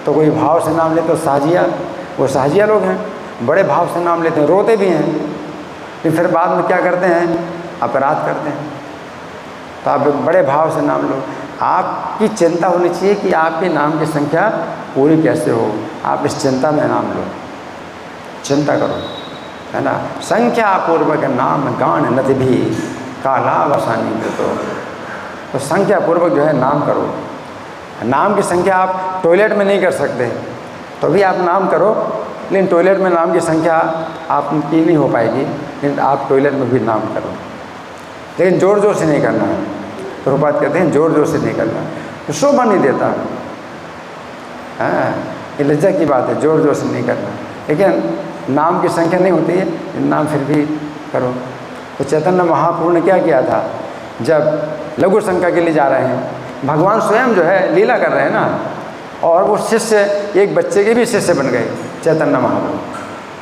तो कोई भाव से नाम ले तो साजिया, वो साजिया लोग हैं, बड़े भाव से नाम लेते हैं, रोते भी हैं, लेकिन फिर बाद में क्या करते हैं, अपराध करते हैं। तो आप बड़े भाव से नाम लो। आपकी चिंता होनी चाहिए कि आपके नाम की संख्या पूरी कैसे हो, आप इस चिंता में नाम लो, चिंता करो, है ना। संख्या पूर्वक नाम गान नति भी काला वसानी तो संख्या पूर्वक जो है नाम करो। नाम की संख्या आप टॉयलेट में नहीं कर सकते, तो भी आप नाम करो, लेकिन टॉयलेट में नाम की संख्या आपकी नहीं हो पाएगी, लेकिन आप टॉयलेट में भी नाम करो, लेकिन ज़ोर ज़ोर से नहीं करना है। प्रभुपाद कहते हैं ज़ोर ज़ोर से नहीं करना, तो शोभा नहीं देता। हाँ, ये लज्जा की बात है, ज़ोर ज़ोर से नहीं करना। लेकिन नाम की संख्या नहीं होती है, नाम फिर भी करो। तो चैतन्य महाप्रभु ने क्या किया था, जब लघु संख्या के लिए जा रहे हैं, भगवान स्वयं जो है लीला कर रहे हैं ना, और वो शिष्य एक बच्चे के भी शिष्य बन गए चैतन्य महाप्रभु,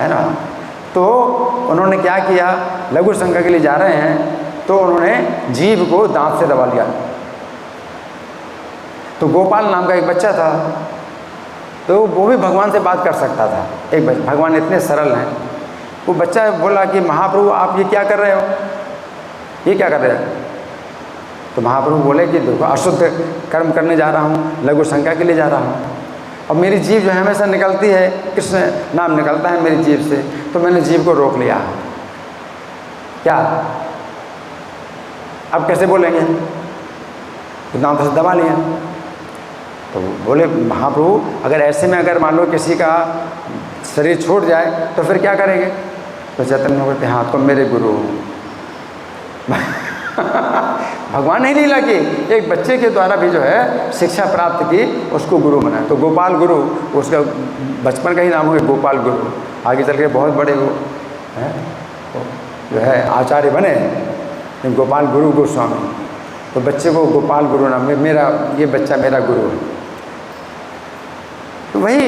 है ना। तो उन्होंने क्या किया, लघु संख्या के लिए जा रहे हैं तो उन्होंने जीभ को दांत से दबा लिया। तो गोपाल नाम का एक बच्चा था, तो वो भी भगवान से बात कर सकता था। एक भगवान इतने सरल हैं, वो बच्चा बोला कि महाप्रभु आप ये क्या कर रहे हो, ये क्या कर रहे हो। तो महाप्रभु बोले कि देखो अशुद्ध कर्म करने जा रहा हूँ, लघु संख्या के लिए जा रहा हूँ, और मेरी जीभ जो है हमेशा निकलती है, कृष्ण नाम निकलता है मेरी जीभ से, तो मैंने जीभ को रोक लिया। क्या अब कैसे बोलेंगे, तो दांत से दबा लिया। तो बोले महाप्रभु अगर ऐसे में अगर मान लो किसी का शरीर छूट जाए तो फिर क्या करेंगे। तो चैतन्य बोलते हाँ तुम मेरे गुरु हो। भगवान ने लीला की, एक बच्चे के द्वारा भी जो है शिक्षा प्राप्त की, उसको गुरु बनाया। तो गोपाल गुरु, उसका बचपन का ही नाम हो गया गोपाल गुरु, आगे चल के बहुत बड़े वो हैं तो जो है आचार्य बने, गोपाल गुरु गोस्वामी। तो बच्चे को गोपाल गुरु नाम, मेरा ये बच्चा मेरा गुरु है। तो वही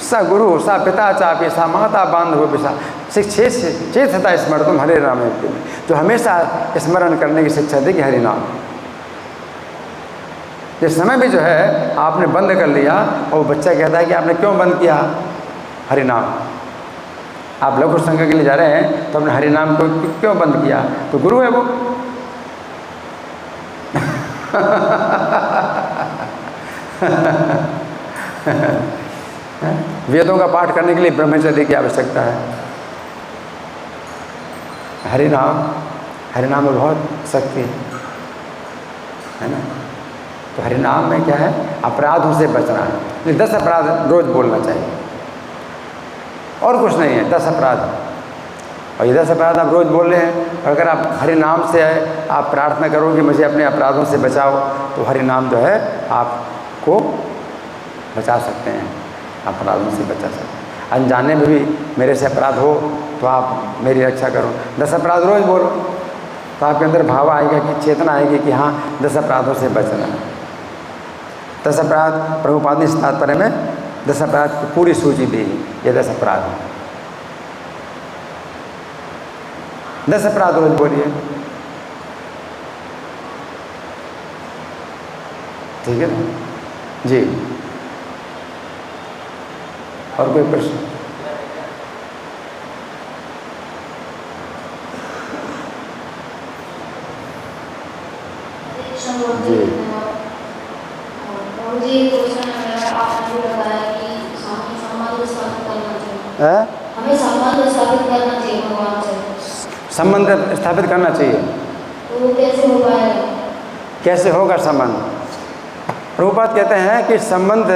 सा गुरु सा पिता चापे सा माता बांधव पिसा चेत था स्मरण तुम हरे नाम है, तो हमेशा स्मरण करने की शिक्षा दी कि हरि नाम। इस समय भी जो है आपने बंद कर लिया, और बच्चा कहता है कि आपने क्यों बंद किया, हरि नाम। आप लघु संख्या के लिए जा रहे हैं तो आपने हरि नाम को क्यों बंद किया, तो गुरु है वो। वेदों का पाठ करने के लिए ब्रह्मचर्य की आवश्यकता है। हरि नाम में बहुत शक्ति है ना। तो हरि नाम में क्या है, अपराधों से बचना है। 10 अपराध रोज बोलना चाहिए, और कुछ नहीं है, 10 अपराध। और ये 10 अपराध आप रोज बोल रहे हैं, अगर आप हरि नाम से आप प्रार्थना करो कि मुझे अपने अपराधों से बचाओ, तो हरि नाम जो है आपको बचा सकते हैं, अपराधों से बचा सकते हैं। अनजाने में भी मेरे से अपराध हो तो आप मेरी रक्षा करो। 10 अपराध रोज बोलो, तो आपके अंदर भाव आएगा कि चेतना आएगी कि हाँ 10 अपराधों से बचना है। 10 अपराध प्रभुपाद ने इस तात्पर्य में 10 अपराध की पूरी सूची दी, ये 10 अपराध हैं। 10 अपराध रोज बोलिए, ठीक है ना जी। और कोई प्रश्न? जी हमें संबंध स्थापित करना चाहिए भगवान से। संबंध स्थापित करना चाहिए, तो वो कैसे हो पाएगा? कैसे होगा संबंध? प्रभुपाद कहते हैं कि संबंध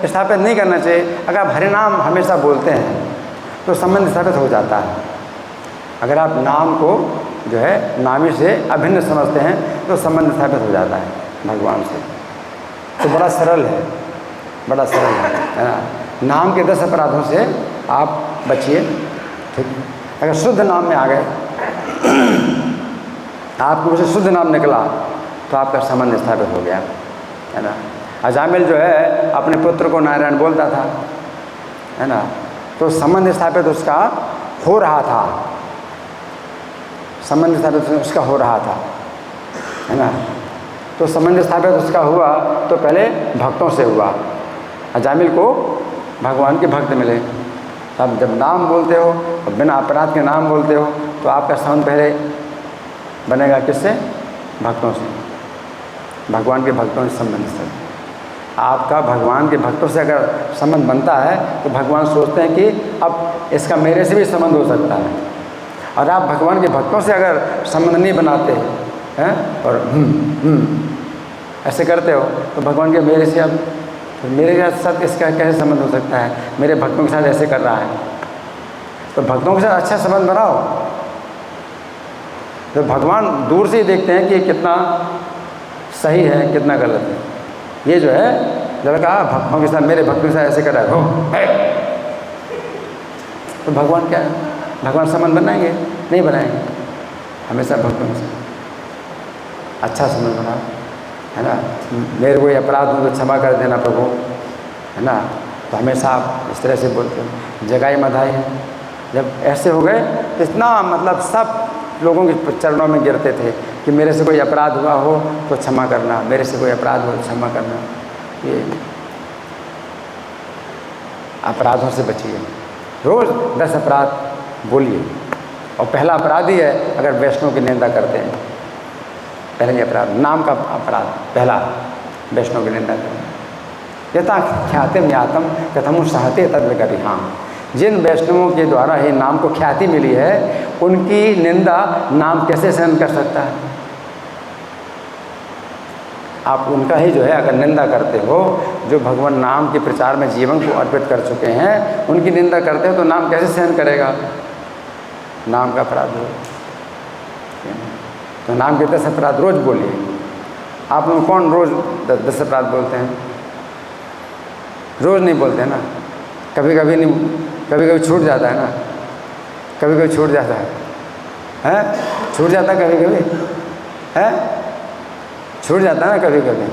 स्थापित नहीं करना चाहिए। अगर आप हरि नाम हमेशा बोलते हैं तो संबंध स्थापित हो जाता है। अगर आप नाम को जो है नामी से अभिन्न समझते हैं तो संबंध स्थापित हो जाता है भगवान से। तो बड़ा सरल है, बड़ा सरल है ना। नाम के 10 अपराधों से आप बचिए, ठीक। अगर शुद्ध नाम में आ गए, आपको उसे शुद्ध नाम निकला, तो आपका संबंध स्थापित हो गया, है ना। अजामिल जो है अपने पुत्र को नारायण बोलता था, है ना, तो संबंध स्थापित उसका हो रहा था, संबंध स्थापित उसका हो रहा था, है ना। तो संबंध स्थापित उसका हुआ तो पहले भक्तों से हुआ। अजामिल को भगवान के भक्त मिले। तब जब नाम बोलते हो और बिना अपराध के नाम बोलते हो तो आपका संबंध पहले बनेगा किससे? भक्तों से, भगवान के भक्तों से संबंध से। आपका भगवान के भक्तों से अगर संबंध बनता है तो भगवान सोचते हैं कि अब इसका मेरे से भी संबंध हो सकता है। और आप भगवान के भक्तों से अगर संबंध नहीं बनाते हैं और ऐसे करते हो तो भगवान के मेरे से अब मेरे के साथ इसका कैसे संबंध हो सकता है? मेरे भक्तों के साथ ऐसे कर रहा है। तो भक्तों के साथ अच्छा संबंध बनाओ। तो भगवान दूर से ही देखते हैं कि कितना सही है कितना गलत है। ये जो है लड़का भक्तों के साथ, मेरे भक्तों के साथ ऐसे कर रहा है तो भगवान क्या है? भगवान संबंध बनाएंगे? नहीं बनाएंगे। हमेशा भक्तों के साथ अच्छा संबंध बनाओ, है ना। मेरे कोई अपराध हो तो क्षमा कर देना प्रभु, है ना। तो हमेशा आप इस तरह से बोलते हो। जगाई मधाई है, जब ऐसे हो गए तो इतना मतलब सब लोगों के चरणों में गिरते थे कि मेरे से कोई अपराध हुआ हो तो क्षमा करना, मेरे से कोई अपराध हो तो क्षमा करना। ये अपराधों से बचिए। रोज़ 10 अपराध बोलिए। और पहला अपराध ही है अगर वैष्णव की निंदा करते हैं। पहले अपराध नाम का अपराध पहला, वैष्णव की निंदा करना। यथा ख्यातिम यातम कथम सहते तद्व कभी। हाँ, जिन वैष्णवों के द्वारा ही नाम को ख्याति मिली है उनकी निंदा नाम कैसे सहन कर सकता है? आप उनका ही जो है अगर निंदा करते हो, जो भगवान नाम के प्रचार में जीवन को अर्पित कर चुके हैं, उनकी निंदा करते हो तो नाम कैसे सहन करेगा? नाम का अपराध हो तो नाम के 10 अपराध रोज़ बोलिए। आप लोग कौन रोज़ 10 अपराध बोलते हैं? रोज़ नहीं बोलते ना, कभी कभी नहीं, कभी कभी छूट जाता है ना, कभी कभी छूट जाता है, हैं? छूट जाता है कभी कभी, हैं? छूट जाता है ना कभी कभी।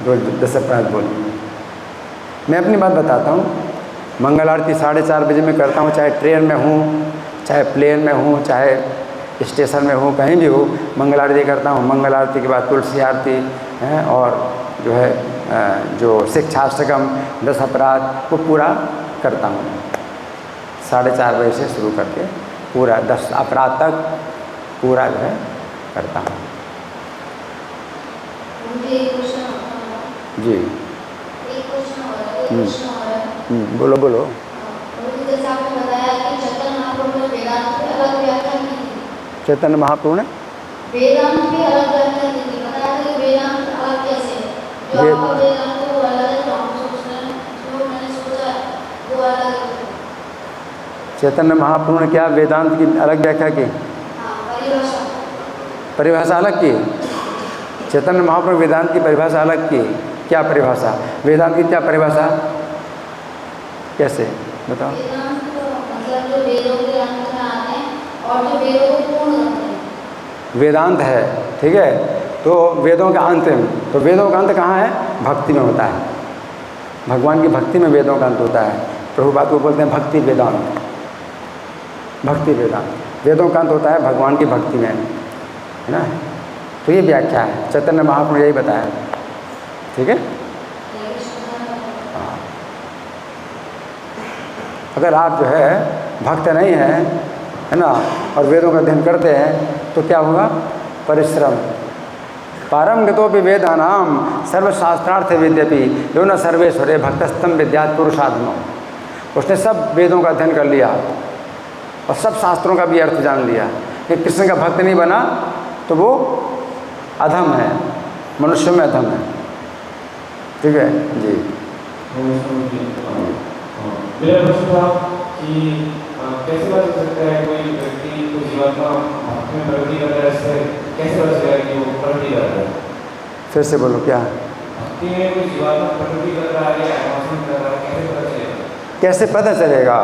रोज़ 10 अपराध बोलिए। मैं अपनी बात बताता हूँ। मंगल आरती 4:30 बजे मैं करता हूँ, चाहे ट्रेन में हूँ, चाहे प्लेन में हूँ, चाहे स्टेशन में हूँ, कहीं भी हो मंगल आरती करता हूँ। मंगल आरती के बाद तुलसी आरती है और जो है जो शिक्षाष्टकम 10 अपराध वो पूरा करता हूँ। 4:30 बजे से शुरू करके पूरा 10 अपराध तक पूरा जो है करता हूँ। मुझे एक क्वेश्चन होता जी, एक क्वेश्चन हो रहा है। बोलो बोलो। जैसे आपने बताया कि चैतन्य महाप्रभु ने वेदांत की अलग व्याख्या की थी। चैतन्य महाप्रभु ने वेदांत की अलग व्याख्या की थी। बताया था कि वेदांत अलग कैसे है? जो आपका वेदांत है वो अलग है, जो हम सोच रहे हैं, जो मैंने सोचा है वो अलग है। चैतन्य महाप्रभु ने क्या वेदांत की अलग व्याख्या की? हाँ, परिभाषा परिभाषा अलग की। चैतन्य महाप्रभु वेदांत की परिभाषा अलग की। क्या परिभाषा? वेदांत की क्या परिभाषा? कैसे बताओ? वेदांत तो मतलब जो वेदों के अंत में आते हैं और जो वेदों को पूर्ण करते हैं। वेदांत है, ठीक है, तो वेदों का अंत में, तो वेदों का अंत कहाँ है? भक्ति में होता है। भगवान की भक्ति में वेदों का अंत होता है। प्रभुपाद को बोलते हैं भक्ति वेदांत। भक्ति वेदांत, वेदों का अंत होता है भगवान की भक्ति में, है ना। तो ये व्याख्या है, चैतन्य महाप्रभु यही बताया, ठीक है। हाँ, अगर आप जो है भक्त नहीं हैं, है ना, और वेदों का अध्ययन करते हैं तो क्या होगा? परिश्रम। पारम गतोपि वेदानाम सर्वशास्त्रार्थ विद्यपि यो न सर्वेश्वरे भक्तस्तम विद्यात् पुरुषात्मा। उसने सब वेदों का अध्ययन कर लिया और सब शास्त्रों का भी अर्थ जान लिया कि कृष्ण का भक्त नहीं बना तो वो अधम है, मनुष्य में अधम है, ठीक है जी। मेरा प्रश्न था कि कैसे पता चल सकता है कोई व्यक्ति को जीवात्मा भक्ति में प्रगति कर रहा है, इससे कैसे पता चलेगा कि वो प्रगति कर रहा है? फिर से बोलो क्या? भक्ति में कोई जीवात्मा प्रगति कर रहा है या एडवांसमेंट कर रहा है, कैसे पता चलेगा? कैसे पता चलेगा?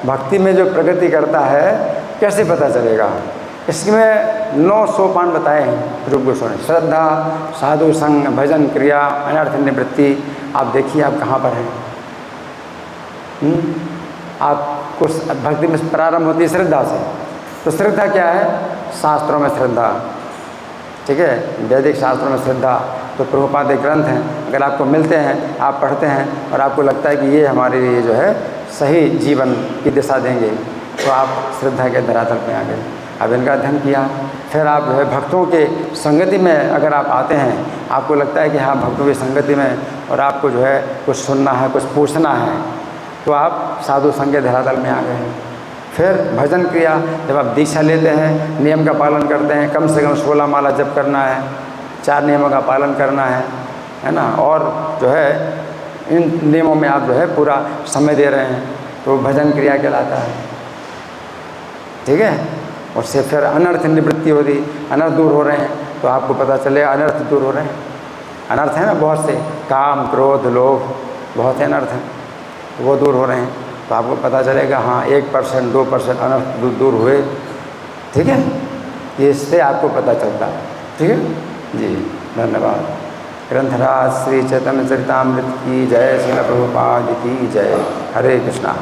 भक्ति में जो प्रगति करता है कैसे पता चलेगा? इसमें 9 सोपान बताए हैं रूप गोस्वामी। श्रद्धा, साधु संग, भजन, क्रिया, अनर्थ निवृत्ति। आप देखिए आप कहाँ पर हैं। आपको भक्ति में प्रारंभ होती है श्रद्धा से, तो श्रद्धा क्या है? शास्त्रों में श्रद्धा, ठीक है, वैदिक शास्त्रों में श्रद्धा। तो प्रभुपाद के ग्रंथ हैं, अगर आपको मिलते हैं, आप पढ़ते हैं और आपको लगता है कि ये हमारे लिए जो है सही जीवन की दिशा देंगे, तो आप श्रद्धा के धरातल पे आ गए। अब इनका अध्ययन किया, फिर आप जो है भक्तों के संगति में अगर आप आते हैं, आपको लगता है कि हाँ भक्तों की संगति में और आपको जो है कुछ सुनना है, कुछ पूछना है, तो आप साधु संग के धरातल में आ गए। फिर भजन क्रिया, जब आप दीक्षा लेते हैं, नियम का पालन करते हैं, कम से कम 16 माला जप करना है, 4 नियमों का पालन करना है ना, और जो है इन नियमों में आप जो है पूरा समय दे रहे हैं, तो भजन क्रिया कहलाता है, ठीक है। उससे फिर अनर्थ निवृत्ति हो रही, अनर्थ दूर हो रहे हैं, तो आपको पता चलेगा अनर्थ दूर हो रहे हैं। अनर्थ है ना बहुत से, काम क्रोध लोभ, बहुत से अनर्थ हैं, वो दूर हो रहे हैं, तो आपको पता चलेगा हाँ 1% 2% अनर्थ दूर हुए, ठीक है। ये इससे आपको पता चलता है, ठीक है जी। धन्यवाद। ग्रंथराज श्री चैतन्य चरितामृत की जय, श्रील प्रभुपाद की जय। हरे कृष्णा।